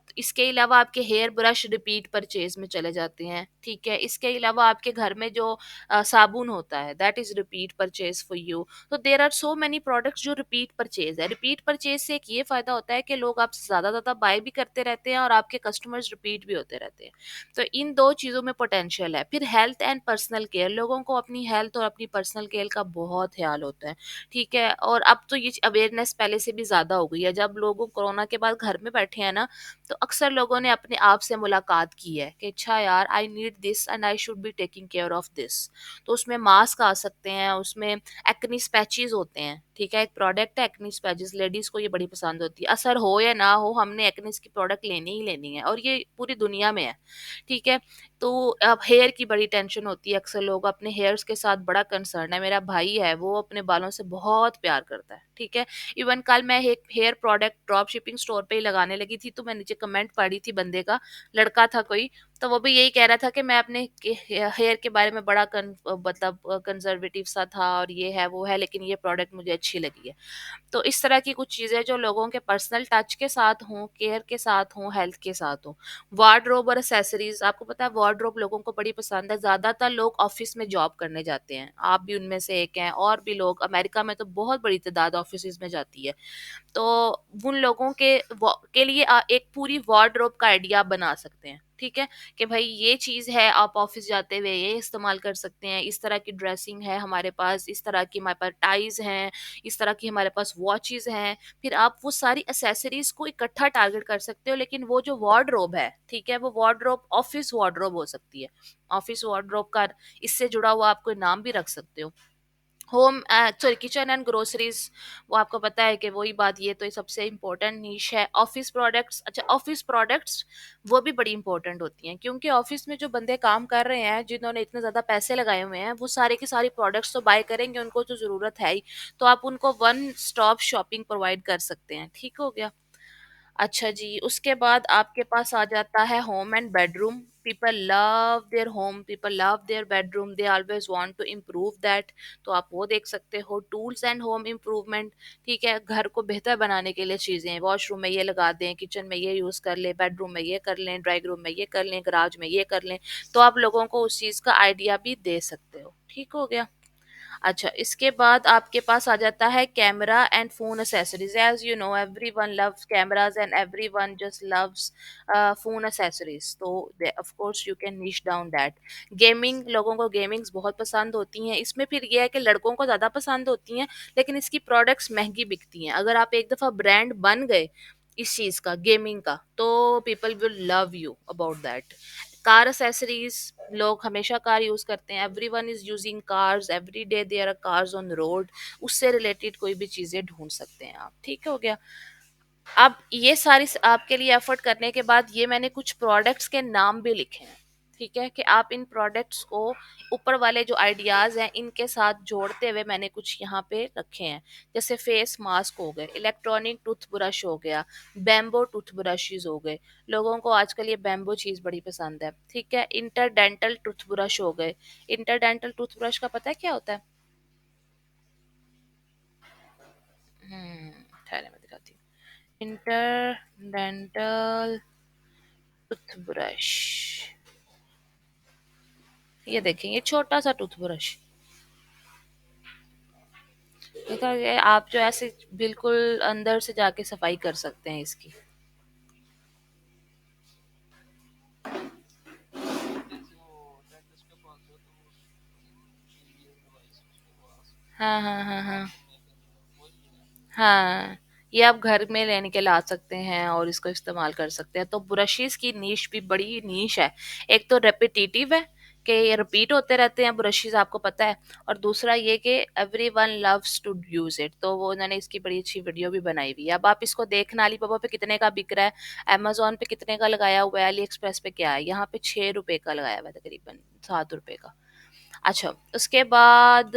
तो इसके अलावा आपके हेयर ब्रश रिपीट परचेज में चले जाते हैं। ठीक है। इसके अलावा आपके घर में जो साबुन होता है that is repeat purchase for you. तो there are so many products जो रिपीट परचेज है। रिपीट परचेज से एक ये फायदा होता है कि लोग आपसे ज्यादा ज्यादा बाय भी करते रहते हैं और आपके कस्टमर्स रिपीट भी होते रहते हैं। तो इन दो चीजों में पोटेंशियल है। फिर हेल्थ एंड पर्सनल केयर, लोगों को अपनी हेल्थ और अपनी पर्सनल केयर का बहुत ख्याल होता है। ठीक है। और अब तो ये अवेयरनेस पहले से भी ज्यादा हो गई है। जब लोगों कोरोना के बाद घर में बैठे हैं ना, तो अक्सर लोगों ने अपने आप से मुलाकात की है कि अच्छा यार, I need this and I should be taking care of this. तो उसमें मास्क आ सकते हैं, उसमें एक्नी पैचेस होते हैं। ठीक है, एक प्रोडक्ट है एक्नी पैचेस, लेडीज को ये बड़ी पसंद होती है। असर हो या ना हो, हमने एक्नीस की प्रोडक्ट लेनी ही लेनी है, और ये पूरी दुनिया में है। ठीक है। तो अब हेयर की बड़ी टेंशन होती है, अक्सर लोग अपने हेयर्स के साथ बड़ा कंसर्न है। मेरा भाई है, वो अपने बालों से बहुत प्यार करता है। ठीक है। इवन कल मैं एक hair product drop shipping store पे ही लगाने लगी थी, तो मैं नीचे कमेंट पढ़ी थी, बंदे का, लड़का था कोई, तो वो भी यही कह रहा था कि मैं अपने हेयर के बारे में बड़ा मतलब कंजर्वेटिव सा था और ये है वो है, लेकिन ये प्रोडक्ट मुझे अच्छी लगी है। तो इस तरह की कुछ चीजें जो लोगों के पर्सनल टच के साथ हों, केयर के साथ हों, हेल्थ के साथ हों। वार्डरोब और एसेसरीज, आपको पता है वार्डरोब लोगों को बड़ी पसंद है। ज्यादातर लोग ऑफिस में जॉब करने जाते हैं, आप भी उनमें से एक हैं, और भी लोग, अमेरिका में तो बहुत बड़ी तादाद ऑफिस में जाती है। तो उन लोगों के लिए एक पूरी वार्डरोब का आइडिया बना सकते हैं। ठीक है। कि भाई ये चीज है, आप ऑफिस जाते हुए ये इस्तेमाल कर सकते हैं, इस तरह की ड्रेसिंग है हमारे पास, इस तरह की हमारे पास टाइज हैं, इस तरह की हमारे पास वॉचेस हैं। फिर आप वो सारी एसेसरीज को इकट्ठा टारगेट कर सकते हो। लेकिन वो जो वार्डरोब है, ठीक है, वो वार्डरोब ऑफिस वार्डरोब हो सकती है। ऑफिस वार्डरोब का इससे जुड़ा हुआ आप कोई नाम भी रख सकते हो। Home sorry, kitchen and groceries, वो आपको पता है कि वही बात, ये तो ये सबसे इम्पोर्टेंट नीश है। ऑफिस प्रोडक्ट्स, अच्छा ऑफिस प्रोडक्ट्स वो भी बड़ी इंपॉर्टेंट होती हैं, क्योंकि ऑफिस में जो बंदे काम कर रहे हैं, जिन्होंने इतने ज़्यादा पैसे लगाए हुए हैं, वो सारे के सारे प्रोडक्ट्स तो बाय करेंगे, उनको तो ज़रूरत है ही। तो आप उनको वन स्टॉप शॉपिंग प्रोवाइड कर सकते हैं। ठीक हो गया। अच्छा जी, उसके बाद आपके पास आ जाता है home and bedroom. People love their home, people love their bedroom, they always want to improve that. तो आप वो देख सकते हो, टूल्स एंड होम इम्प्रूवमेंट। ठीक है, घर को बेहतर बनाने के लिए चीज़ें, वॉशरूम में ये लगा दें, किचन में ये यूज़ कर लें, बेडरूम में ये कर लें, ड्राइंग रूम में ये कर लें, गराज में ये कर लें। तो आप लोगों को उस चीज़ का आइडिया भी दे सकते हो। ठीक हो गया। अच्छा, इसके बाद आपके पास आ जाता है camera and phone accessories. As you know, everyone loves cameras and everyone just loves phone accessories. तो of course you can niche down that. Gaming, लोगों को गेमिंग्स बहुत पसंद होती हैं। इसमें फिर यह है कि लड़कों को ज़्यादा पसंद होती हैं, लेकिन इसकी प्रोडक्ट्स महंगी बिकती हैं। अगर आप एक दफ़ा ब्रांड बन गए इस चीज़ का, गेमिंग का, तो people will love you about that. Car accessories, लोग हमेशा कार यूज करते हैं, everyone is using cars, every day there are cars on road. उससे रिलेटेड कोई भी चीजें ढूंढ सकते हैं आप। ठीक हो गया। अब ये सारी आपके लिए एफर्ट करने के बाद ये मैंने कुछ प्रोडक्ट्स के नाम भी लिखे हैं। ठीक है, कि आप इन प्रोडक्ट्स को ऊपर वाले जो आइडियाज हैं इनके साथ जोड़ते हुए मैंने कुछ यहाँ पे रखे हैं। जैसे फेस मास्क हो गए, इलेक्ट्रॉनिक टूथब्रश हो गया, बैम्बो टूथब्रशेस हो गए। लोगों को आजकल ये बैम्बो चीज बड़ी पसंद है। ठीक है, इंटरडेंटल टूथब्रश हो गए। इंटरडेंटल टूथब्रश का पता है क्या होता है? हम्म, ठहरे मैं दिखाती हूँ। इंटरडेंटल टूथब्रश, ये देखें, ये छोटा सा टूथब्रश। देखा, ये आप जो ऐसे बिल्कुल अंदर से जाके सफाई कर सकते हैं इसकी। हाँ हाँ हाँ हाँ। हाँ, ये आप घर में लेने के ला सकते हैं और इसको इस्तेमाल कर सकते हैं। तो ब्रशेस की नीश भी बड़ी नीश है। एक तो रेपिटेटिव है कि ये रिपीट होते रहते हैं ब्रशेस, आपको पता है। और दूसरा ये कि everyone loves to use it. तो वो उन्होंने इसकी बड़ी अच्छी वीडियो भी बनाई हुई है। अब आप इसको देखना, अलीबाबा पे कितने का बिक रहा है, अमेजोन पे कितने का लगाया हुआ है, अली एक्सप्रेस पे क्या है, यहाँ पे 6 रुपए का लगाया हुआ है, तकरीबन 7 रुपए का। अच्छा, उसके बाद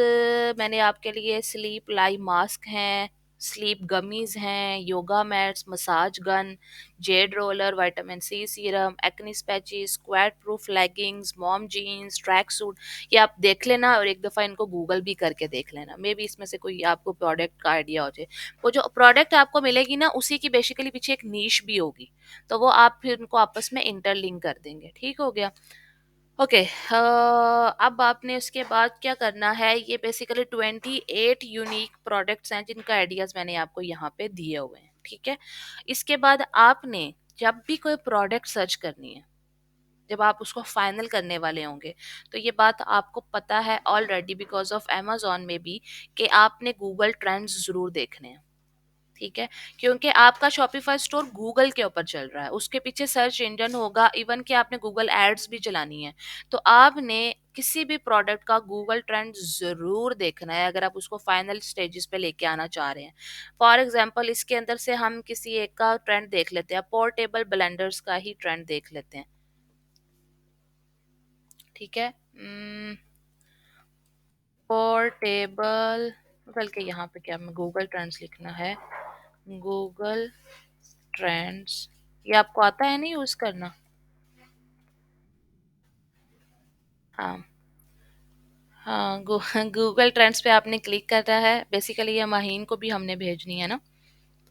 मैंने आपके लिए स्लीप लाई मास्क हैं, स्लीप गमीज हैं, yoga mats, massage gun, jade roller, vitamin C serum, acne patches, squat proof leggings, mom jeans, track suit. ये आप देख लेना और एक दफ़ा इनको गूगल भी करके देख लेना, मे बी इसमें से कोई आपको प्रोडक्ट का आइडिया हो जाए। वो जो प्रोडक्ट आपको मिलेगी ना, उसी की बेसिकली पीछे एक नीश भी होगी। तो वो आप फिर उनको आपस में इंटरलिंक कर देंगे। ठीक हो गया। ओके, अब आपने उसके बाद क्या करना है, ये बेसिकली 28 यूनिक प्रोडक्ट्स हैं जिनका आइडियाज मैंने आपको यहाँ पे दिए हुए हैं। ठीक है, इसके बाद आपने जब भी कोई प्रोडक्ट सर्च करनी है, जब आप उसको फाइनल करने वाले होंगे, तो ये बात आपको पता है ऑलरेडी बिकॉज ऑफ अमेजोन में भी, कि आपने गूगल ट्रेंड्स जरूर देखने हैं। ठीक है, क्योंकि आपका शॉपिफाई स्टोर गूगल के ऊपर चल रहा है, उसके पीछे सर्च इंजन होगा, इवन कि आपने गूगल एड्स भी चलानी है। तो आपने किसी भी प्रोडक्ट का गूगल ट्रेंड जरूर देखना है अगर आप उसको फाइनल स्टेजेस पे लेके आना चाह रहे हैं। फॉर एग्जांपल, इसके अंदर से हम किसी एक का ट्रेंड देख लेते हैं, पोर्टेबल ब्लेंडर्स का ही ट्रेंड देख लेते हैं। ठीक है, पोर्टेबल, बल्कि यहाँ पे क्या, मैं गूगल ट्रेंड्स लिखना है, गूगल ट्रेंड्स। ये आपको आता है नहीं यूज करना? हाँ हाँ, गूगल ट्रेंड्स पे आपने क्लिक करना है। बेसिकली ये माहीन को भी हमने भेजनी है ना,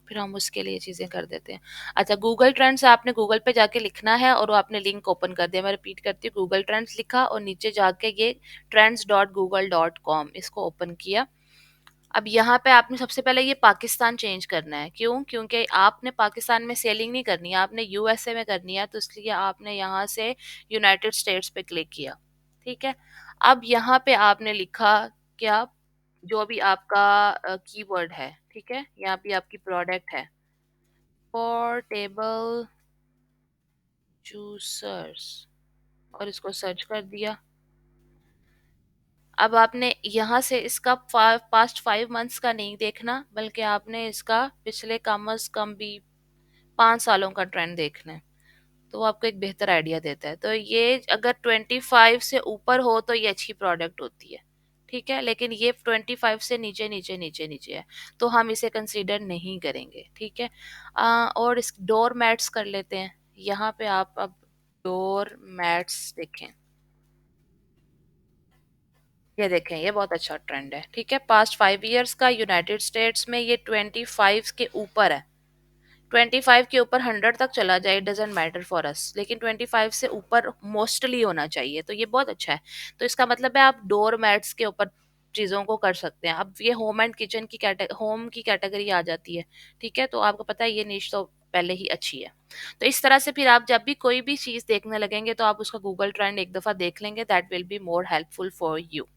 फिर हम उसके लिए चीजें कर देते हैं। अच्छा, गूगल ट्रेंड्स आपने गूगल पे जाके लिखना है और वो आपने लिंक ओपन कर दिया। मैं रिपीट करती हूँ, गूगल ट्रेंड्स लिखा और नीचे जाके ये trends.google.com इसको ओपन किया। अब यहाँ पे आपने सबसे पहले ये पाकिस्तान चेंज करना है। क्यों? क्योंकि आपने पाकिस्तान में सेलिंग नहीं करनी है, आपने यूएसए में करनी है। तो इसलिए आपने यहाँ से यूनाइटेड स्टेट्स पे क्लिक किया। ठीक है, अब यहाँ पे आपने लिखा क्या, जो भी आपका कीवर्ड है। ठीक है, यहाँ पे आपकी प्रोडक्ट है, पोर्टेबल जूसर्स, और इसको सर्च कर दिया। अब आपने यहाँ से इसका पास्ट 5 मंथ्स का नहीं देखना, बल्कि आपने इसका पिछले कम अज कम भी 5 सालों का ट्रेंड देखना है। तो वो आपको एक बेहतर आइडिया देता है। तो ये अगर 25 से ऊपर हो तो ये अच्छी प्रोडक्ट होती है। ठीक है, लेकिन ये 25 से नीचे नीचे नीचे नीचे है, तो हम इसे कंसीडर नहीं करेंगे, ठीक है। और इस डोर मैट्स कर लेते हैं। यहाँ पे आप अब डोर मैट्स देखें, ये देखें, ये बहुत अच्छा ट्रेंड है, ठीक है। पास्ट 5 इयर्स का यूनाइटेड स्टेट्स में ये 25 के ऊपर है। 25 के ऊपर 100 तक चला जाए, डजेंट मैटर फॉर अस, लेकिन 25 से ऊपर मोस्टली होना चाहिए, तो ये बहुत अच्छा है। तो इसका मतलब है आप डोर मैट्स के ऊपर चीजों को कर सकते हैं। अब ये होम एंड किचन की होम की कैटेगरी आ जाती है, ठीक है। तो आपको पता है ये निश तो पहले ही अच्छी है। तो इस तरह से फिर आप जब भी कोई भी चीज देखने लगेंगे तो आप उसका गूगल ट्रेंड एक दफा देख लेंगे, that will be more helpful for you.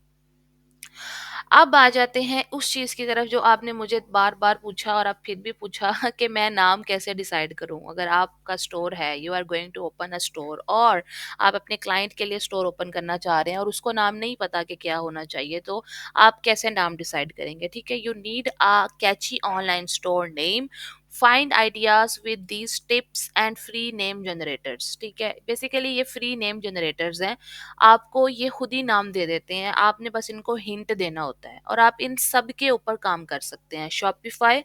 अब आ जाते हैं उस चीज की तरफ जो आपने मुझे बार बार पूछा और अब फिर भी पूछा कि मैं नाम कैसे डिसाइड करूं। अगर आपका स्टोर है, you are going to open a store, और आप अपने क्लाइंट के लिए स्टोर ओपन करना चाह रहे हैं और उसको नाम नहीं पता कि क्या होना चाहिए, तो आप कैसे नाम डिसाइड करेंगे, ठीक है। You need a catchy online store name, find ideas with these tips and free name generators, ठीक है। बेसिकली ये फ्री नेम जनरेटर्स हैं, आपको ये खुद ही नाम दे देते हैं, आपने बस इनको हिंट देना होता है और आप इन सब के ऊपर काम कर सकते हैं। शॉपिफाई,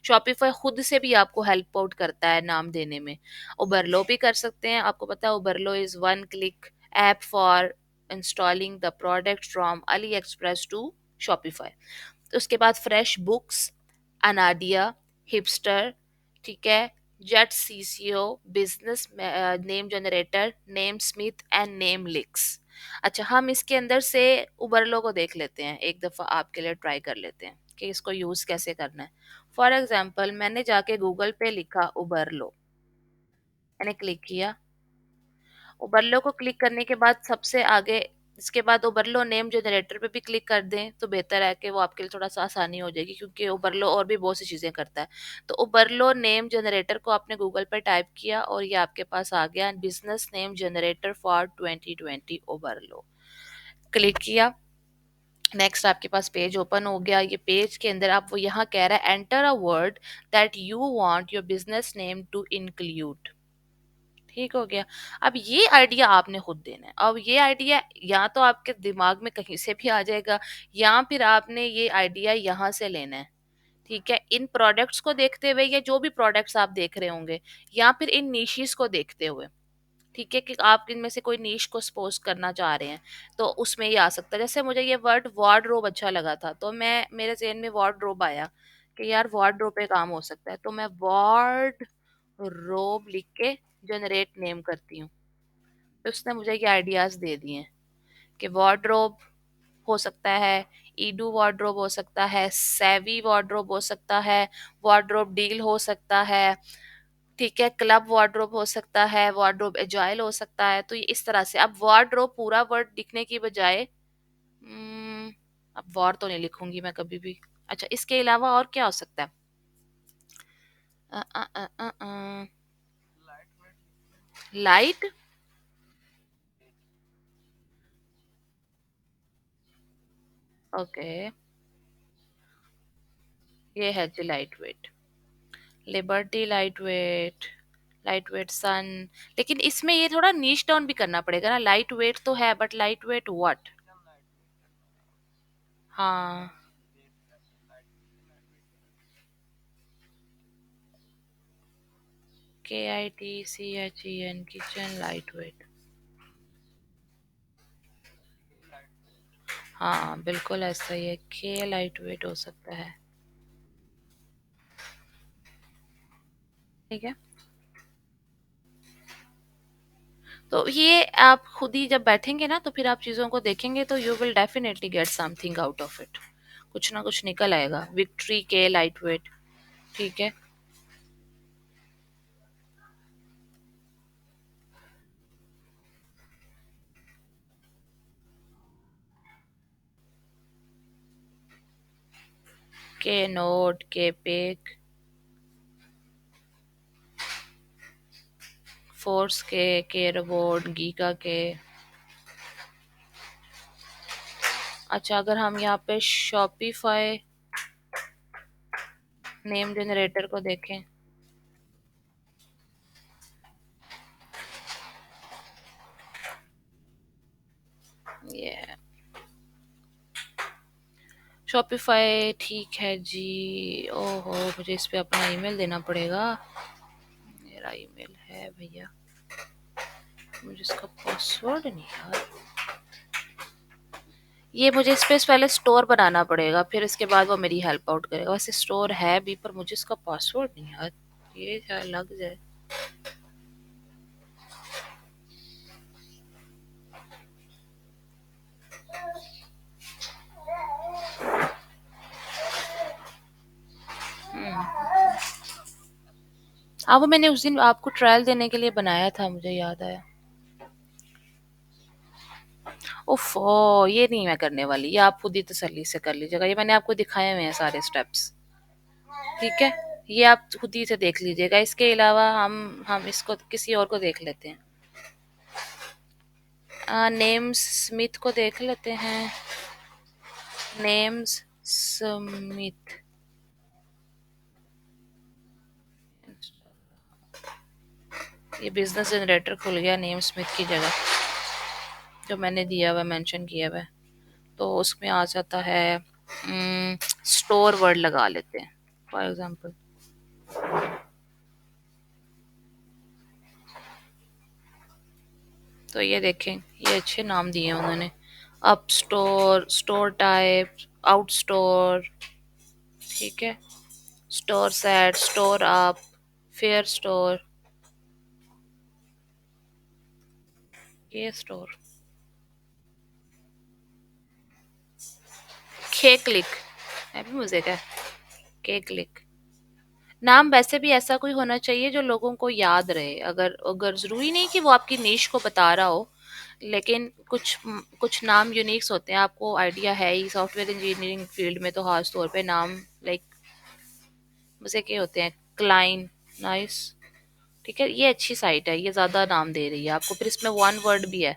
शॉपिफाई खुद से भी आपको हेल्प आउट करता है नाम देने में। उबरलो भी कर सकते हैं, आपको पता है Oberlo is one click app for installing the product from AliExpress to Shopify. तो उसके बाद फ्रेश बुक्स, अनाडिया, हिपस्टर, ठीक है, जेट सीसीओ, business name generator, Namesmith and Namelix. अच्छा, हम इसके अंदर से उबरलो को देख लेते हैं, एक दफा आपके लिए ट्राई कर लेते हैं कि इसको यूज कैसे करना है। फॉर एग्जाम्पल मैंने जाके गूगल पे लिखा उबरलो, मैंने क्लिक किया। ओबरलो को क्लिक करने के बाद सबसे आगे, इसके बाद ओबरलो नेम जनरेटर पे भी क्लिक कर दें तो बेहतर है कि वो आपके लिए थोड़ा सा आसानी हो जाएगी, क्योंकि ओबरलो और भी बहुत सी चीज़ें करता है। तो ओबरलो नेम जनरेटर को आपने गूगल पर टाइप किया और ये आपके पास आ गया, business name generator for 2020 Oberlo. Click किया, नेक्स्ट आपके पास पेज ओपन हो गया। ये पेज के अंदर आप वो यहाँ कह रहा है enter a word that you want your business name to include, ठीक हो गया। अब ये आइडिया आपने खुद देना है। अब ये आइडिया या तो आपके दिमाग में कहीं से भी आ जाएगा, या फिर आपने ये आइडिया यहाँ से लेना है, ठीक है। इन प्रोडक्ट्स को देखते हुए या जो भी प्रोडक्ट्स आप देख रहे होंगे, या फिर इन निशीज को देखते हुए, ठीक है, कि आप इनमें से कोई नीश को सपोज करना चाह रहे हैं, तो उसमें ये आ सकता है। जैसे मुझे ये वर्ड वार्डरोब अच्छा लगा था, तो मैं मेरे ज़हन में वार्डरोब आया कि यार वार्डरोब पे काम हो सकता है, तो मैं वार्ड रोब लिख के जनरेट नेम करती हूँ। तो उसने मुझे ये आइडियाज दे दिए हैं कि वार्डरोब हो सकता है, ईडू वार्डरोब हो सकता है, सेवी वार्डरोब हो सकता है, वार्डरोब डील हो सकता है, ठीक है, क्लब वार्डरोब हो सकता है, वार्डरोब एजाइल हो सकता है। तो ये इस तरह से अब वार्डरोब पूरा वर्ड लिखने की बजाय, अब वॉर तो नहीं लिखूंगी मैं कभी भी। अच्छा, इसके अलावा और क्या हो सकता है? लाइट, ओके, ये है जी light weight. Liberty light weight, light weight sun. लेकिन इसमें ये थोड़ा नीच डाउन भी करना पड़ेगा ना, लाइट वेट तो है बट लाइट वेट व्हाट? हाँ, KITCHEN, किचन लाइट वेट। हाँ बिल्कुल ऐसा ही है, के लाइट वेट हो सकता है, ठीक है। तो ये आप खुद ही जब बैठेंगे ना तो फिर आप चीज़ों को देखेंगे तो you will definitely get something out of it, कुछ ना कुछ निकल आएगा। विक्ट्री के लाइट वेट, ठीक है। के नोट, के पेक, फोर्स के रोबोट, गीका के। अच्छा, अगर हम यहाँ पे शॉपिफाई नेम जनरेटर को देखें, ये है, शॉपिफाई ठीक है जी। ओहो, मुझे इस पे अपना ईमेल देना पड़ेगा। मेरा ईमेल है भैया, मुझे इसका पासवर्ड नहीं यार। ये मुझे इस पे पहले स्टोर बनाना पड़ेगा, फिर इसके बाद वो मेरी हेल्प आउट करेगा। वैसे स्टोर है भी, पर मुझे इसका पासवर्ड नहीं यार। ये क्या लग जाए। हाँ, वो मैंने उस दिन आपको ट्रायल देने के लिए बनाया था, मुझे याद आया। ओफो, ये नहीं मैं करने वाली, ये आप खुद ही तसल्ली से कर लीजिएगा। ये मैंने आपको दिखाए हुए हैं सारे स्टेप्स, ठीक है। ये आप खुद ही से देख लीजिएगा। इसके अलावा हम इसको किसी और को देख लेते हैं। नेम्स स्मिथ को देख लेते हैं। Names Smith. ये बिजनेस जनरेटर खुल गया नेम स्मिथ की जगह, जो मैंने दिया हुआ मेंशन किया हुआ है। तो उसमें आ जाता है स्टोर वर्ड लगा लेते हैं फॉर एग्जांपल। तो ये देखें, ये अच्छे नाम दिए हैं उन्होंने। Up store, store type, out store, ठीक है। Store set, store up, fair store, ये स्टोर, के क्लिक, है भी मुझे क्या, के क्लिक। नाम वैसे भी ऐसा कोई होना चाहिए जो लोगों को याद रहे। अगर अगर जरूरी नहीं कि वो आपकी नीश को बता रहा हो, लेकिन कुछ नाम यूनिक्स होते हैं। आपको आइडिया है ही, सॉफ्टवेयर इंजीनियरिंग फील्ड में तो खास तौर पे नाम लाइक मुझे क्या होते हैं, क्लाइन, नाइस, ठीक है। ये अच्छी साइट है, ये ज्यादा नाम दे रही है आपको। फिर इसमें वन वर्ड भी है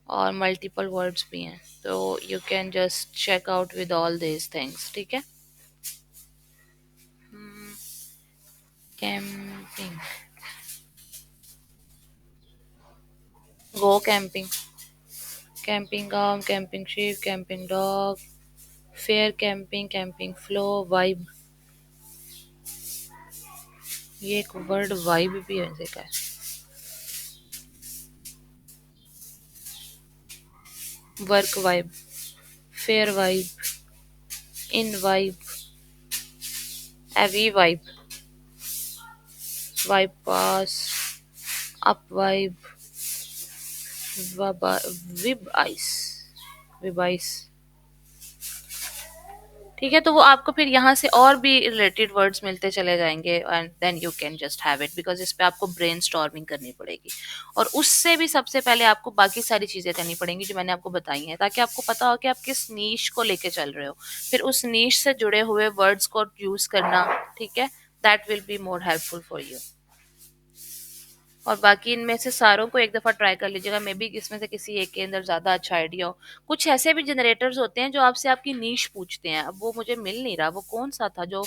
और मल्टीपल वर्ड्स भी हैं, तो you can just check out with all this things, ठीक है। Camping, go camping, camping arm, camping ship, camping dog, fair camping, camping flow, vibe. ये एक वर्ड वाइब भी है का है। Work vibe, fair vibe, in vibe, AV vibe, vibe pass, up vibe, vibe ice, vibe ice, ठीक है। तो वो आपको फिर यहाँ से और भी रिलेटेड वर्ड्स मिलते चले जाएंगे, and then you can just have it, because इस पे आपको ब्रेन स्टॉर्मिंग करनी पड़ेगी। और उससे भी सबसे पहले आपको बाकी सारी चीजें करनी पड़ेंगी जो मैंने आपको बताई हैं, ताकि आपको पता हो कि आप किस नीश को लेके चल रहे हो। फिर उस नीश से जुड़े हुए वर्ड्स को यूज करना, ठीक है। That will be more helpful for you. और बाकी इनमें से सारों को एक दफ़ा ट्राई कर लीजिएगा, मे बी इसमें से किसी एक के अंदर ज़्यादा अच्छा आइडिया हो। कुछ ऐसे भी जनरेटर्स होते हैं जो आपसे आपकी नीश पूछते हैं। अब वो मुझे मिल नहीं रहा, वो कौन सा था जो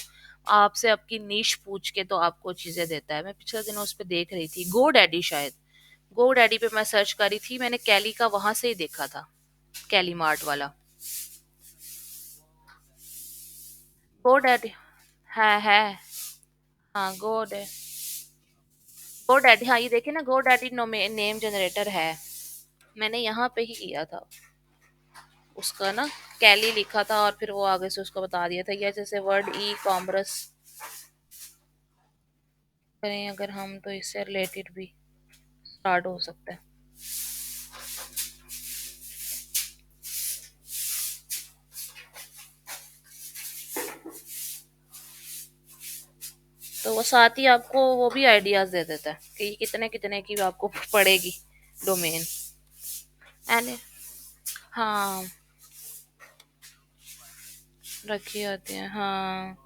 आपसे आपकी नीश पूछ के तो आपको चीज़ें देता है। मैं पिछले दिनों उस पर देख रही थी, गो डैडी शायद। गो डैडी पे मैं सर्च करी थी, मैंने कैली का वहां से ही देखा था, कैली मार्ट वाला। गो डैडी है। हाँ, गो डैडी, हाँ ये देखिए ना, गो डैडी नेम जनरेटर है। मैंने यहाँ पे ही किया था उसका ना, कैली लिखा था और फिर वो आगे से उसको बता दिया था। या जैसे वर्ड ई कॉमर्स करें अगर हम, तो इससे रिलेटेड भी स्टार्ट हो सकता है। तो वो साथ ही आपको वो भी आइडियाज दे देता है कि ये कितने कितने की आपको पड़ेगी डोमेन। एंड हाँ, रखी होती है, हाँ।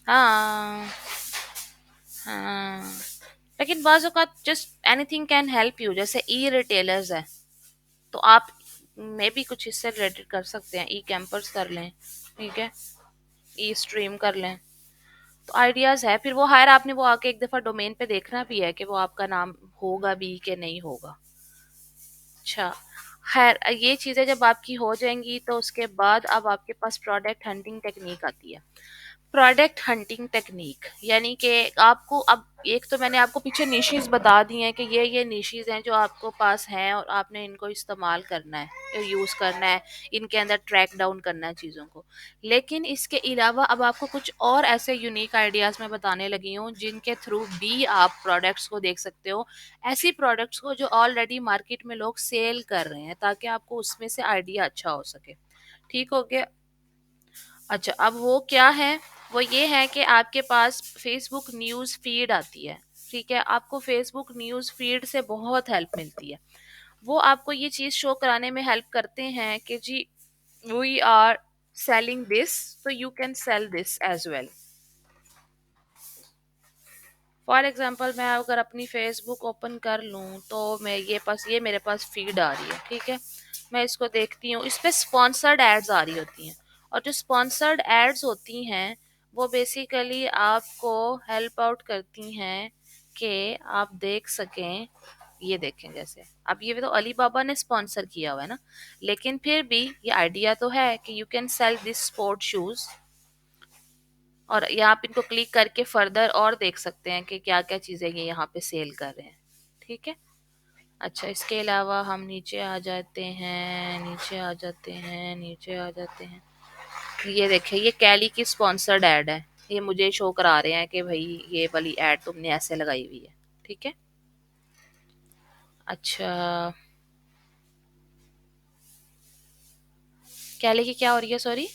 हाँ। हाँ, लेकिन बाज़ औक़ात just anything can help you. जैसे ई रिटेलर्स है, तो आप मे भी कुछ इससे रिलेटेड कर सकते हैं। ई कैंपर्स कर लें, ठीक है। ई स्ट्रीम कर लें, तो आइडियाज है। फिर वो हायर आपने वो आके एक दफा डोमेन पे देखना भी है कि वो आपका नाम होगा भी कि नहीं होगा। अच्छा, खैर ये चीज़ें जब आपकी हो जाएँगी तो उसके बाद अब आपके पास प्रोडक्ट हंटिंग टेक्नीक आती है। प्रोडक्ट हंटिंग टेक्नीक यानी कि आपको अब एक तो मैंने आपको पीछे निशेज़ बता दी हैं कि ये निशेज़ हैं जो आपको पास हैं और आपने इनको इस्तेमाल करना है, यूज़ करना है, इनके अंदर ट्रैक डाउन करना है चीज़ों को। लेकिन इसके अलावा अब आपको कुछ और ऐसे यूनिक आइडियाज़ मैं बताने लगी हूँ जिनके थ्रू भी आप प्रोडक्ट्स को देख सकते हो। ऐसी प्रोडक्ट्स को जो ऑलरेडी मार्केट में लोग सेल कर रहे हैं ताकि आपको उसमें से आइडिया अच्छा हो सके। ठीक हो गया? अच्छा, अब वो क्या है? वो ये है कि आपके पास फ़ेसबुक न्यूज़ फ़ीड आती है, ठीक है? आपको फ़ेसबुक न्यूज़ फ़ीड से बहुत हेल्प मिलती है। वो आपको ये चीज़ शो कराने में हेल्प करते हैं कि जी we are selling this, so you can sell this as well। For example मैं अगर अपनी फेसबुक ओपन कर लूँ तो मैं ये मेरे पास फीड आ रही है, ठीक है। मैं इसको देखती हूँ, इस पे स्पॉन्सर्ड एड्स आ रही होती हैं। और जो स्पॉन्सर्ड एड्स होती हैं वो बेसिकली आपको हेल्प आउट करती हैं कि आप देख सकें। ये देखें, जैसे अब ये तो अली बाबा ने स्पॉन्सर किया हुआ है ना, लेकिन फिर भी ये आइडिया तो है कि you can cell this sport shoes. और यहाँ आप इनको क्लिक करके फर्दर और देख सकते हैं कि क्या क्या चीज़ें ये यहाँ पे सेल कर रहे हैं, ठीक है। अच्छा, इसके अलावा हम नीचे आ जाते हैं, नीचे आ जाते हैं, नीचे आ जाते हैं। ये देखिए, ये कैली की स्पॉन्सर्ड एड है। ये मुझे शो करा रहे हैं कि भाई ये वाली एड तुमने ऐसे लगाई हुई है, ठीक है। अच्छा, कैली की क्या हो रही है, सॉरी?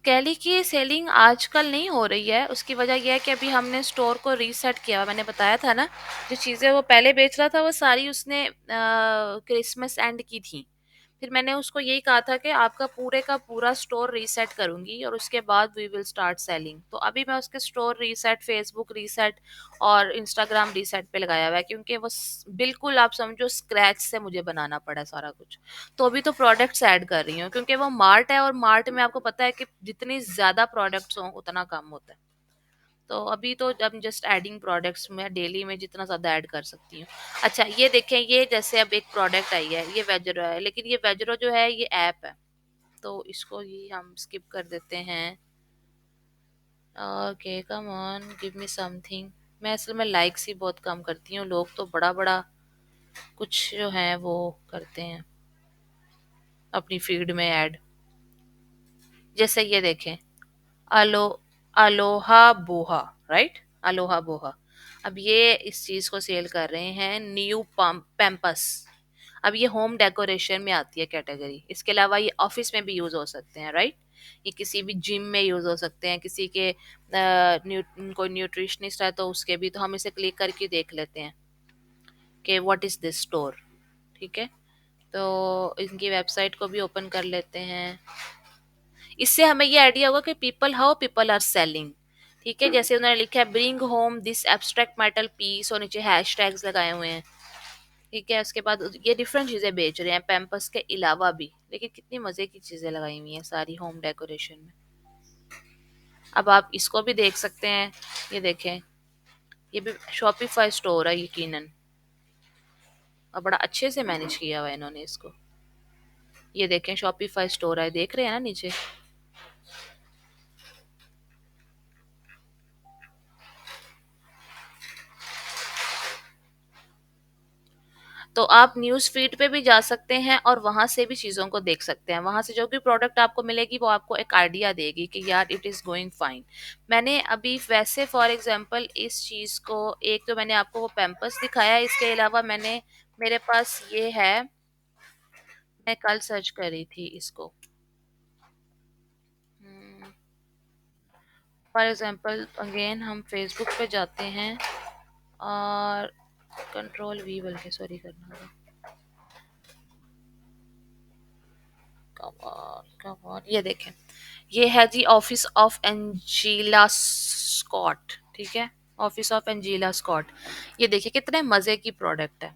कैली की सेलिंग आजकल नहीं हो रही है। उसकी वजह यह है कि अभी हमने स्टोर को रीसेट किया हुआ। मैंने बताया था ना, जो चीज़ें वो पहले बेच रहा था वो सारी उसने क्रिसमस एंड की थी। फिर मैंने उसको यही कहा था कि आपका पूरे का पूरा स्टोर रीसेट करूंगी और उसके बाद वी विल स्टार्ट सेलिंग। तो अभी मैं उसके स्टोर रीसेट, फेसबुक रीसेट और इंस्टाग्राम रीसेट पे लगाया हुआ है, क्योंकि वो बिल्कुल आप समझो स्क्रैच से मुझे बनाना पड़ा सारा कुछ। तो अभी तो प्रोडक्ट्स ऐड कर रही हूँ क्योंकि वो मार्ट है और मार्ट में आपको पता है कि जितनी ज्यादा प्रोडक्ट्स हों उतना कम होता है। तो अभी तो जब जस्ट एडिंग प्रोडक्ट्स में डेली में जितना ज्यादा ऐड कर सकती हूँ। अच्छा, ये देखें, ये जैसे अब एक प्रोडक्ट आई है, ये वेजरो है, लेकिन ये वेजरो जो है ये ऐप है, तो इसको ही हम स्किप कर देते हैं। Okay, come on give me something. मैं असल में लाइक्स ही बहुत कम करती हूँ, लोग तो बड़ा बड़ा कुछ जो है वो करते हैं अपनी फीड में ऐड। जैसे ये देखें, अलो अलोहा बोहा, राइट, अलोहा बोहा। अब ये इस चीज को सेल कर रहे हैं, न्यू पैम्पस। अब ये होम डेकोरेशन में आती है कैटेगरी। इसके अलावा ये ऑफिस में भी यूज हो सकते हैं, राइट। ये किसी भी जिम में यूज हो सकते हैं, किसी के कोई न्यूट्रिशनिस्ट है तो उसके भी। तो हम इसे क्लिक करके देख लेते हैं कि व्हाट इज दिस स्टोर, ठीक है। तो इनकी वेबसाइट को भी ओपन कर लेते हैं। इससे हमें ये आइडिया होगा कि people how people are selling, ठीक है। जैसे उन्होंने लिखा है bring home this abstract metal piece और नीचे हैशटैग्स लगाए हुए हैं, ठीक है। उसके बाद ये डिफरेंट चीजें बेच रहे हैं पैम्पस के अलावा भी, लेकिन कितनी मजे की चीजें लगाई हुई हैं सारी होम डेकोरेशन में। अब आप इसको भी देख सकते हैं, ये देखें, ये भी शॉपिफाई स्टोर है यकीनन, और बड़ा अच्छे से मैनेज किया हुआ है इन्होंने इसको। ये देखें, शॉपिफाई स्टोर है, देख रहे हैं ना नीचे। तो आप न्यूज़ फीड पे भी जा सकते हैं और वहां से भी चीज़ों को देख सकते हैं। वहां से जो भी प्रोडक्ट आपको मिलेगी वो आपको एक आइडिया देगी कि यार इट इज़ गोइंग फाइन। मैंने अभी वैसे फॉर एग्जांपल इस चीज़ को, एक तो मैंने आपको वो पैम्पर्स दिखाया है, इसके अलावा मैंने, मेरे पास ये है, मैं कल सर्च कर रही थी इसको। फॉर एग्जांपल अगेन हम फेसबुक पे जाते हैं और कंट्रोल वी बल्कि सॉरी करना होगा। कम ऑन, ये देखें, ये है जी ऑफिस ऑफ एंजीला स्कॉट, ठीक है। Office of Angela Scott. ये देखिए कितने मजे की प्रोडक्ट है।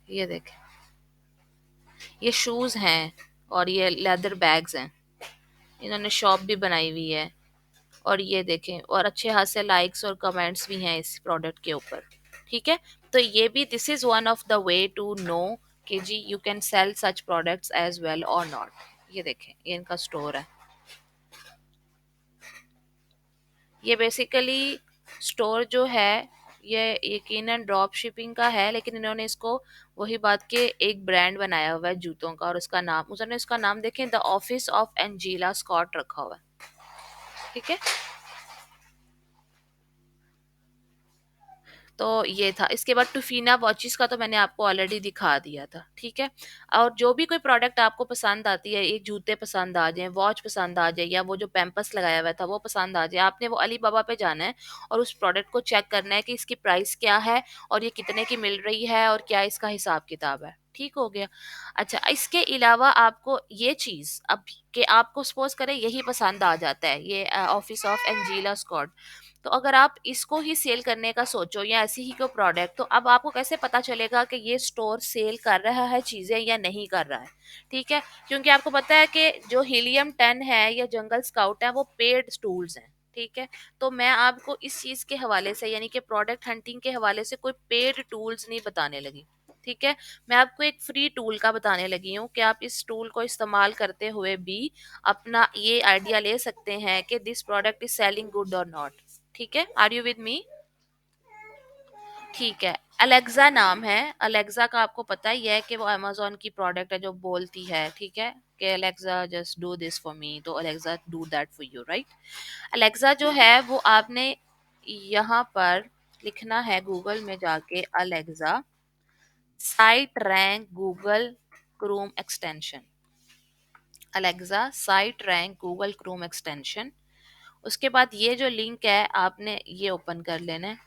ये देखें, ये शूज हैं और ये लेदर बैग्स हैं। इन्होंने शॉप भी बनाई हुई है। और ये देखें, और अच्छे खासे लाइक्स और कमेंट्स भी हैं इस प्रोडक्ट के ऊपर, ठीक है। तो ये भी this is one of the way to know कि जी you can sell such products as well और नॉट। ये देखें, ये इनका स्टोर है। ये बेसिकली स्टोर जो है ये यकीनन ड्रॉप शिपिंग का है, लेकिन इन्होंने इसको वही बात के एक ब्रांड बनाया हुआ है जूतों का, और उसका नाम उन्होंने उसका नाम देखें, the office of Angela Scott रखा हुआ है। ठीक है। तो ये था। इसके बाद टूफीना वॉचिस का तो मैंने आपको ऑलरेडी दिखा दिया था। ठीक है। और जो भी कोई प्रोडक्ट आपको पसंद आती है, एक जूते पसंद आ जाए, वॉच पसंद आ जाए, या वो जो पैम्पस लगाया हुआ था वो पसंद आ जाए, आपने वो अली बाबा पे जाना है और उस प्रोडक्ट को चेक करना है कि इसकी प्राइस क्या है और ये कितने की मिल रही है और क्या इसका हिसाब किताब है। ठीक हो गया। अच्छा, इसके अलावा आपको ये चीज अब कि आपको सपोज करें यही पसंद आ जाता है, ये ऑफिस ऑफ एंजीला स्कॉट, तो अगर आप इसको ही सेल करने का सोचो या ऐसी ही कोई प्रोडक्ट, तो अब आपको कैसे पता चलेगा कि ये स्टोर सेल कर रहा है चीजें या नहीं कर रहा है। ठीक है। क्योंकि आपको पता है कि जो हीलियम 10 है या जंगल स्काउट है वो पेड टूल्स हैं। ठीक है। तो मैं आपको इस चीज के हवाले से यानी कि प्रोडक्ट हंटिंग के हवाले से कोई पेड टूल्स नहीं बताने लगी। ठीक है। मैं आपको एक फ्री टूल का बताने लगी हूँ कि आप इस टूल को इस्तेमाल करते हुए भी अपना ये आइडिया ले सकते हैं कि this product is selling good और नॉट। ठीक है। Are you with me? ठीक है। अलेक्सा नाम है। अलेक्सा का आपको पता ही है कि वो अमेजोन की प्रोडक्ट है जो बोलती है। ठीक है। कि Alexa just do this for me, तो Alexa do that for you, right. Alexa जो है वो आपने यहाँ पर लिखना है गूगल में जाके, Alexa site rank Google Chrome extension. Alexa site rank Google Chrome extension. उसके बाद ये जो लिंक है आपने ये ओपन कर लेना है,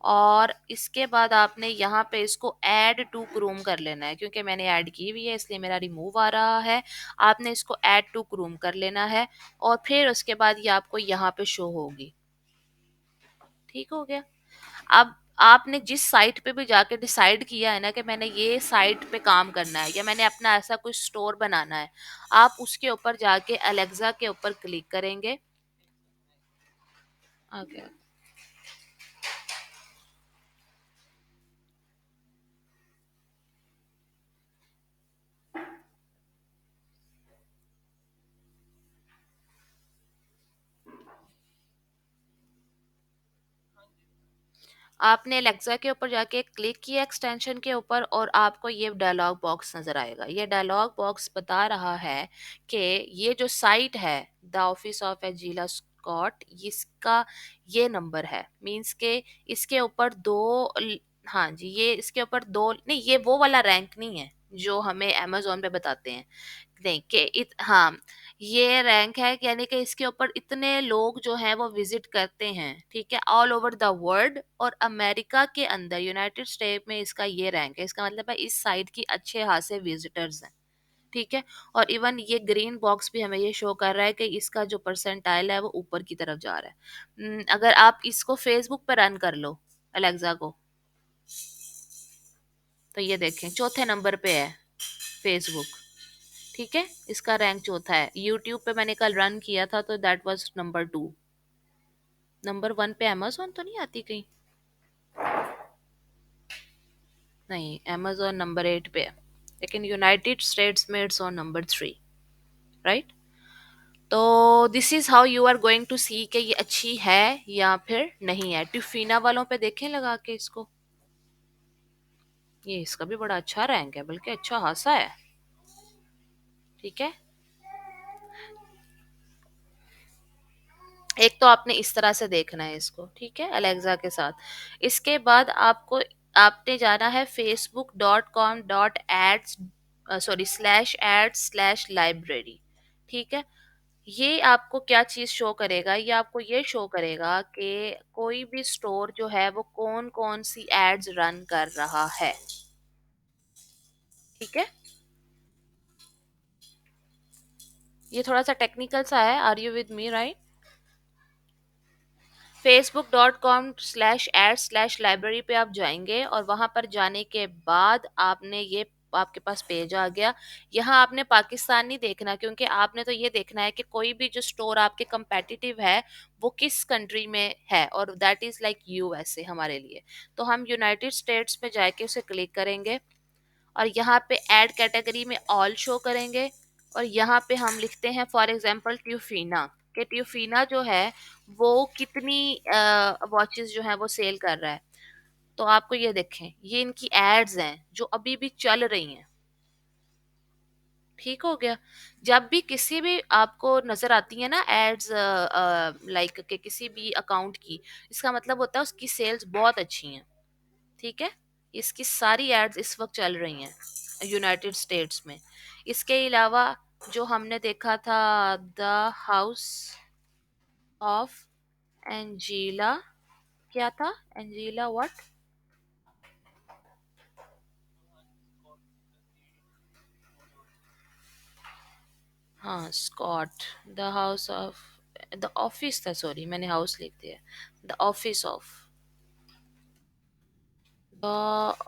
और इसके बाद आपने यहाँ पे इसको ऐड टू क्रोम कर लेना है, क्योंकि मैंने ऐड की हुई है इसलिए मेरा रिमूव आ रहा है। आपने इसको ऐड टू क्रोम कर लेना है, और फिर उसके बाद ये आपको यहाँ पे शो होगी। ठीक हो गया। अब आपने जिस साइट पे भी जाके डिसाइड किया है ना कि मैंने ये साइट पे काम करना है या मैंने अपना ऐसा कोई स्टोर बनाना है, आप उसके ऊपर जाके अलेक्सा के ऊपर क्लिक करेंगे। ओके। आपने एलेक्सा के ऊपर जाके क्लिक किया एक्सटेंशन के ऊपर, और आपको ये डायलॉग बॉक्स नजर आएगा। ये डायलॉग बॉक्स बता रहा है कि ये जो साइट है द ऑफिस ऑफ एजीला स्कॉट, इसका ये नंबर है, मींस के इसके ऊपर हाँ जी, ये इसके ऊपर दो नहीं, ये वो वाला रैंक नहीं है जो हमें अमेजोन पे बताते हैं। नहीं कि हाँ, ये रैंक है कि यानी कि इसके ऊपर इतने लोग जो हैं वो विजिट करते हैं। ठीक है। ऑल ओवर द वर्ल्ड, और अमेरिका के अंदर यूनाइटेड स्टेट में इसका ये रैंक है। इसका मतलब है इस साइट की अच्छे खासे विजिटर्स हैं। ठीक है। और इवन ये ग्रीन बॉक्स भी हमें ये शो कर रहा है कि इसका जो परसेंटाइल है वो ऊपर की तरफ जा रहा है। अगर आप इसको फेसबुक पर रन कर लो अलेक्सा को, तो ये देखें चौथे नंबर पे है फेसबुक। ठीक है। इसका रैंक चौथा है। यूट्यूब पे मैंने कल रन किया था तो दैट वाज नंबर 2। नंबर 1 पे अमेजोन तो नहीं आती कहीं? नहीं, अमेजोन नंबर 8 पे है, लेकिन यूनाइटेड स्टेट्स में इट्स ऑन नंबर 3, राइट। तो this is how you are going to see कि ये अच्छी है या फिर नहीं है। टिफिना वालों पे देखें लगा के इसको, ये इसका भी बड़ा अच्छा रैंक है, बल्कि अच्छा खासा है। ठीक है। एक तो आपने इस तरह से देखना है इसको। ठीक है, अलेक्सा के साथ। इसके बाद आपको आपने जाना है facebook.com.ads सॉरी /ads/library। ठीक है। ये आपको क्या चीज शो करेगा? ये आपको ये शो करेगा कि कोई भी स्टोर जो है वो कौन कौन सी एड्स रन कर रहा है। ठीक है। ये थोड़ा सा टेक्निकल सा है। Are you with me, right? facebook.com/ads/library पे आप जाएंगे, और वहां पर जाने के बाद आपने ये आपके पास पेज आ गया। यहाँ आपने पाकिस्तान नहीं देखना, क्योंकि आपने तो ये देखना है कि कोई भी जो स्टोर आपके कंपेटिटिव है वो किस कंट्री में है, और दैट इज लाइक यूएसए हमारे लिए। तो हम यूनाइटेड स्टेट्स में जाके उसे क्लिक करेंगे और यहाँ पे ऐड कैटेगरी में ऑल शो करेंगे। और यहाँ पे हम लिखते हैं फॉर एग्जांपल ट्यूफीना, कि ट्यूफीना जो है वो कितनी वॉचेस जो है वो सेल कर रहा है। तो आपको ये देखें, ये इनकी एड्स हैं जो अभी भी चल रही हैं। ठीक हो गया। जब भी किसी भी आपको नजर आती है ना एड्स लाइक के किसी भी अकाउंट की, इसका मतलब होता है उसकी सेल्स बहुत अच्छी हैं। ठीक है। इसकी सारी एड्स इस वक्त चल रही हैं यूनाइटेड स्टेट्स में। इसके अलावा जो हमने देखा था, द हाउस ऑफ एंजीला, क्या था? Angela what? हाँ, Scott. The house of, the office था, सॉरी मैंने हाउस लिख दिया। The office of, the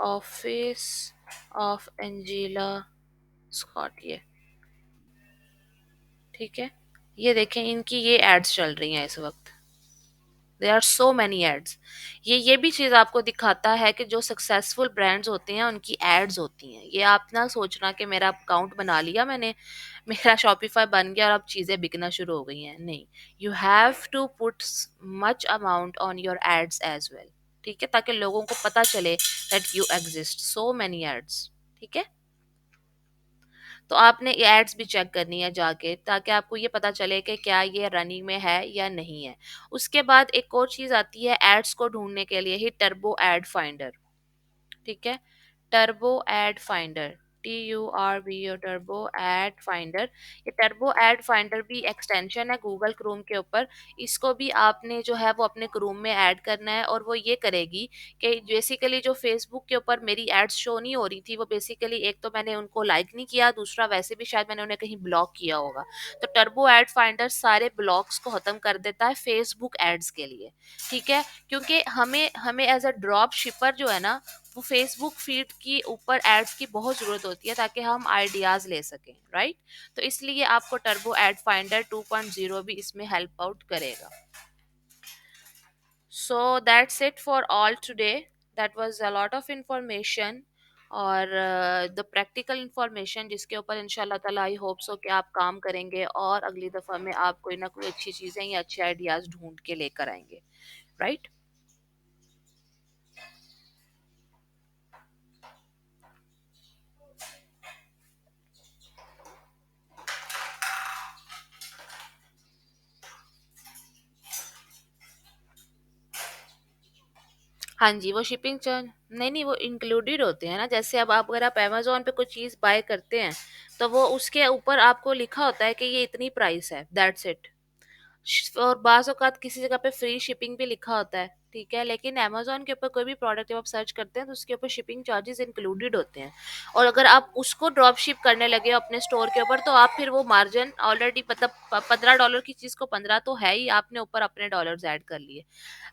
office of Angela Scott, ये ठीक है। ये देखें इनकी ये एड्स चल रही हैं इस वक्त। There are so many ads. ये भी चीज आपको दिखाता है कि जो सक्सेसफुल ब्रांड्स होते हैं उनकी एड्स होती हैं। ये आप ना सोचना कि मेरा अकाउंट बना लिया मैंने, मेरा शॉपिफाई बन गया और अब चीजें बिकना शुरू हो गई हैं, नहीं। You have to put much amount on your ads as well. ठीक है, ताकि लोगों को पता चले that you exist, so many ads. ठीक है। तो आपने एड्स भी चेक करनी है जाके, ताकि आपको ये पता चले कि क्या ये रनिंग में है या नहीं है। उसके बाद एक और चीज आती है एड्स को ढूंढने के लिए ही, टर्बो एड फाइंडर। ठीक है। Turbo ad finder, TURBO, turbo ad finder. ये टर्बो एड फाइंडर भी एक्सटेंशन है गूगल क्रोम के ऊपर। इसको भी आपने जो है वो अपने क्रोम में ऐड करना है, और वो ये करेगी कि बेसिकली जो फेसबुक के ऊपर मेरी एड्स शो नहीं हो रही थी, वो बेसिकली एक तो मैंने उनको लाइक नहीं किया, दूसरा वैसे भी शायद मैंने उन्हें कहीं ब्लॉक किया होगा। तो टर्बो एड फाइंडर सारे ब्लॉक्स को खत्म कर देता है फेसबुक एड्स के लिए। ठीक है। क्योंकि हमें हमें एज अ ड्रॉप शिपर जो है ना, वो फेसबुक फीड की ऊपर एड्स की बहुत ज़रूरत होती है ताकि हम आइडियाज़ ले सकें, राइट। तो इसलिए आपको टर्बो एड फाइंडर 2.0 भी इसमें हेल्प आउट करेगा। So that's it for all today. That was a lot of information, और द प्रैक्टिकल इंफॉर्मेशन जिसके ऊपर इंशाल्लाह ताला आई होप सो कि आप काम करेंगे, और अगली दफ़ा में आप कोई ना कोई अच्छी चीज़ें या अच्छे आइडियाज़ ढूंढ के लेकर आएंगे, राइट। हाँ जी, वो शिपिंग चार्ज नहीं, नहीं, वो इंक्लूडेड होते हैं ना। जैसे अब आप, अगर आप अमेज़न पे कोई चीज़ बाय करते हैं, तो वो उसके ऊपर आपको लिखा होता है कि ये इतनी प्राइस है, दैट्स इट। और बाज़ औक़ात किसी जगह पे फ्री शिपिंग भी लिखा होता है, ठीक है? लेकिन अमेज़न के ऊपर कोई भी प्रोडक्ट जब आप सर्च करते हैं तो उसके ऊपर शिपिंग चार्जेज़ इंक्लूडेड होते हैं। और अगर आप उसको ड्रॉप शिप करने लगे हो अपने स्टोर के ऊपर, तो आप फिर वो मार्जिन ऑलरेडी, मतलब $15 की चीज़ को 15 तो है ही, आपने ऊपर अपने डॉलर्स ऐड कर लिए।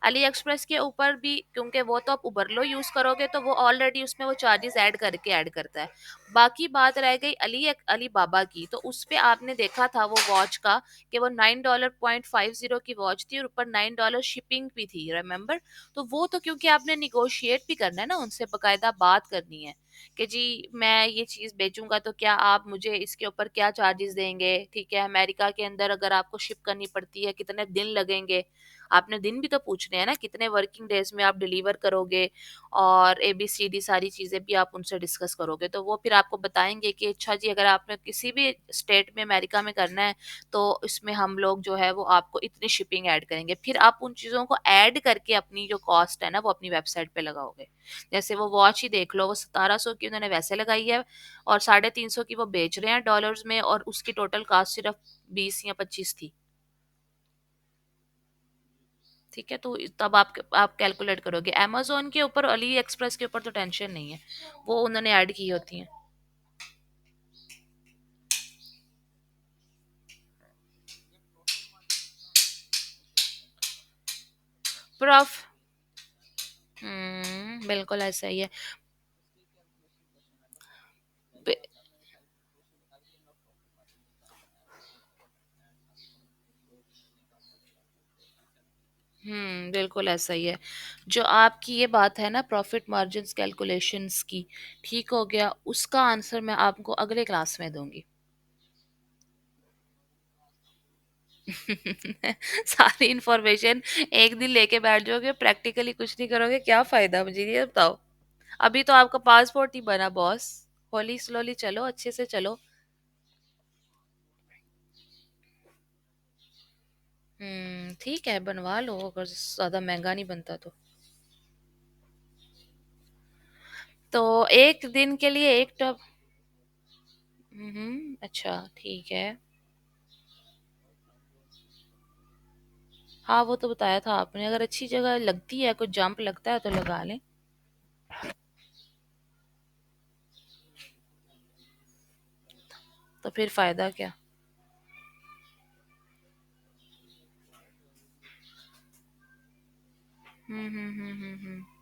अली एक्सप्रेस के ऊपर भी, क्योंकि वो तो आप उबरलो यूज करोगे तो वो ऑलरेडी उसमें वो चार्जेस ऐड करता है। बाकी बात रह गई अली बाबा की, तो उस पे आपने देखा था वो वॉच का, कि वो $9.50 की वॉच थी और ऊपर $9 शिपिंग भी थी, रिमेम्बर। तो वो तो क्योंकि आपने निगोशिएट भी करना है ना, उनसे बकायदा बात करनी है कि जी मैं ये चीज बेचूंगा तो क्या आप मुझे इसके ऊपर क्या चार्जेस देंगे। ठीक है, अमेरिका के अंदर अगर आपको शिप करनी पड़ती है कितने दिन लगेंगे, आपने दिन भी तो पूछने हैं ना, कितने वर्किंग डेज में आप डिलीवर करोगे, और ABCD सारी चीजें भी आप उनसे डिस्कस करोगे। तो वो फिर आपको बताएंगे कि अच्छा जी, अगर आपने किसी भी स्टेट में अमेरिका में करना है तो इसमें हम लोग जो है वो आपको इतनी शिपिंग ऐड करेंगे। फिर आप उन चीज़ों को ऐड करके अपनी जो कॉस्ट है ना वो अपनी वेबसाइट पे लगाओगे। जैसे वो वॉच ही देख लो, वो 1700 की उन्होंने वैसे लगाई है, और 350 की वो बेच रहे हैं डॉलर्स में, और उसकी टोटल कॉस्ट सिर्फ 20 या 25 थी। ठीक है। तो तब आप कैलकुलेट करोगे। अमेजोन के ऊपर, अली एक्सप्रेस के ऊपर तो टेंशन नहीं है, वो उन्होंने ऐड की होती हैं। प्रॉफ बिल्कुल ऐसा ही है। बिल्कुल ऐसा ही है। जो आपकी ये बात है ना प्रॉफिट मार्जिन्स कैलकुलेशंस की, ठीक हो गया, उसका आंसर मैं आपको अगले क्लास में दूँगी। सारी इन्फॉर्मेशन एक दिन लेके बैठ जाओगे, प्रैक्टिकली कुछ नहीं करोगे, क्या फ़ायदा मुझे ये बताओ? अभी तो आपका पासपोर्ट ही बना बॉस, होली स्लोली चलो, अच्छे से चलो। ठीक है, बनवा लो अगर ज़्यादा महँगा नहीं बनता तो। तो 1 दिन के लिए 1 टब। अच्छा, ठीक है। हाँ, वो तो बताया था आपने, अगर अच्छी जगह लगती है, कुछ जंप लगता है तो लगा लें। तो फिर फ़ायदा क्या? हुँ, हुँ, हुँ, हुँ, हुँ।